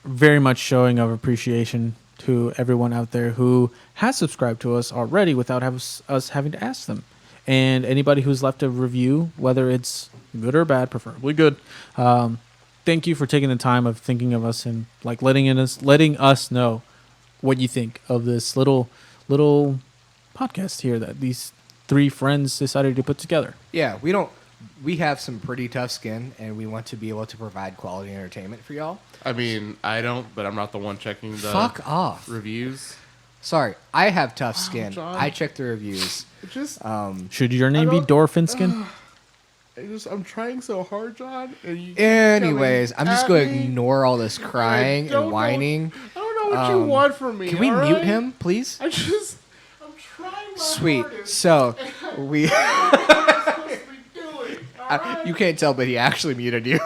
very much showing of appreciation to everyone out there who has subscribed to us already without us having to ask them. And anybody who's left a review, whether it's good or bad, preferably good, thank you for taking the time of thinking of us and like letting us know what you think of this little podcast here that these three friends decided to put together. Yeah, we have some pretty tough skin, and we want to be able to provide quality entertainment for y'all. I mean, I don't, but I'm not the one checking the Fuck off. reviews. Sorry, I have tough skin. John. I check the reviews. It just, Should your name be don't- Dorfinskin? I'm trying so hard, John. And you keep Anyways, I'm coming just at going to me. ignore all this crying I don't and know- whining. I don't know what you want from me. Can we all mute right? him, please? I'm trying my Sweet. hardest. So, we... What am I supposed to be doing? All right? You can't tell, but he actually muted you.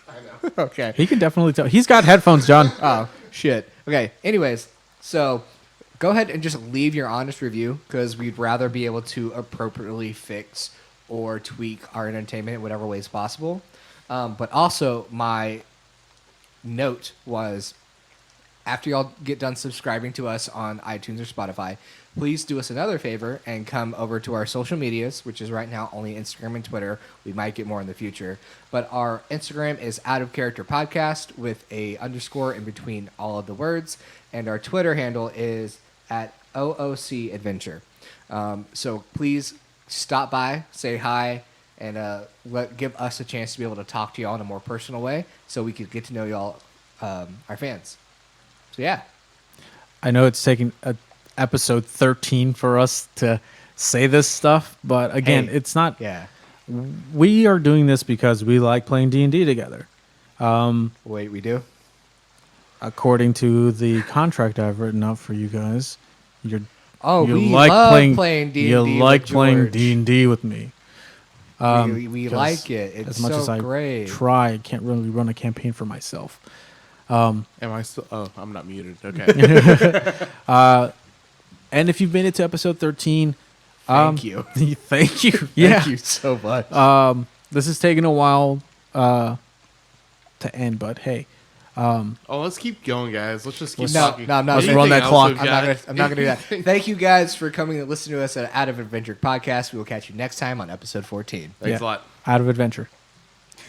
I know. Okay. He can definitely tell. He's got headphones, John. Oh, shit. Okay, anyways, so go ahead and just leave your honest review, because we'd rather be able to appropriately fix or tweak our entertainment in whatever ways possible. But also, my note was, after y'all get done subscribing to us on iTunes or Spotify, please do us another favor and come over to our social medias, which is right now only Instagram and Twitter. We might get more in the future. But our Instagram is Out of Character Podcast with a underscore in between all of the words. And our Twitter handle is at OOC Adventure. So please stop by, say hi, and give us a chance to be able to talk to y'all in a more personal way so we could get to know y'all, our fans. So yeah. I know it's taking episode 13 for us to say this stuff, but again, Hey, it's not. Yeah. We are doing this because we like playing D&D together. Wait, we do? According to the contract I've written up for you guys, you We like love playing D&D You like with playing George. D&D with me. We 'cause like it. It's as much so as I great. try, I can't really run a campaign for myself. Am I still? Oh, I'm not muted. Okay. And if you've made it to episode 13, Thank you. Thank you. Yeah. Thank you so much. This is taking a while to end, but hey. Oh, let's keep going, guys. Let's just keep No, talking. no, I'm not. Let's run that clock. I'm not gonna do that. Thank you guys for coming and listening to us at Out of Adventure podcast. We will catch you next time on episode 14. Thanks a lot. Out of Adventure.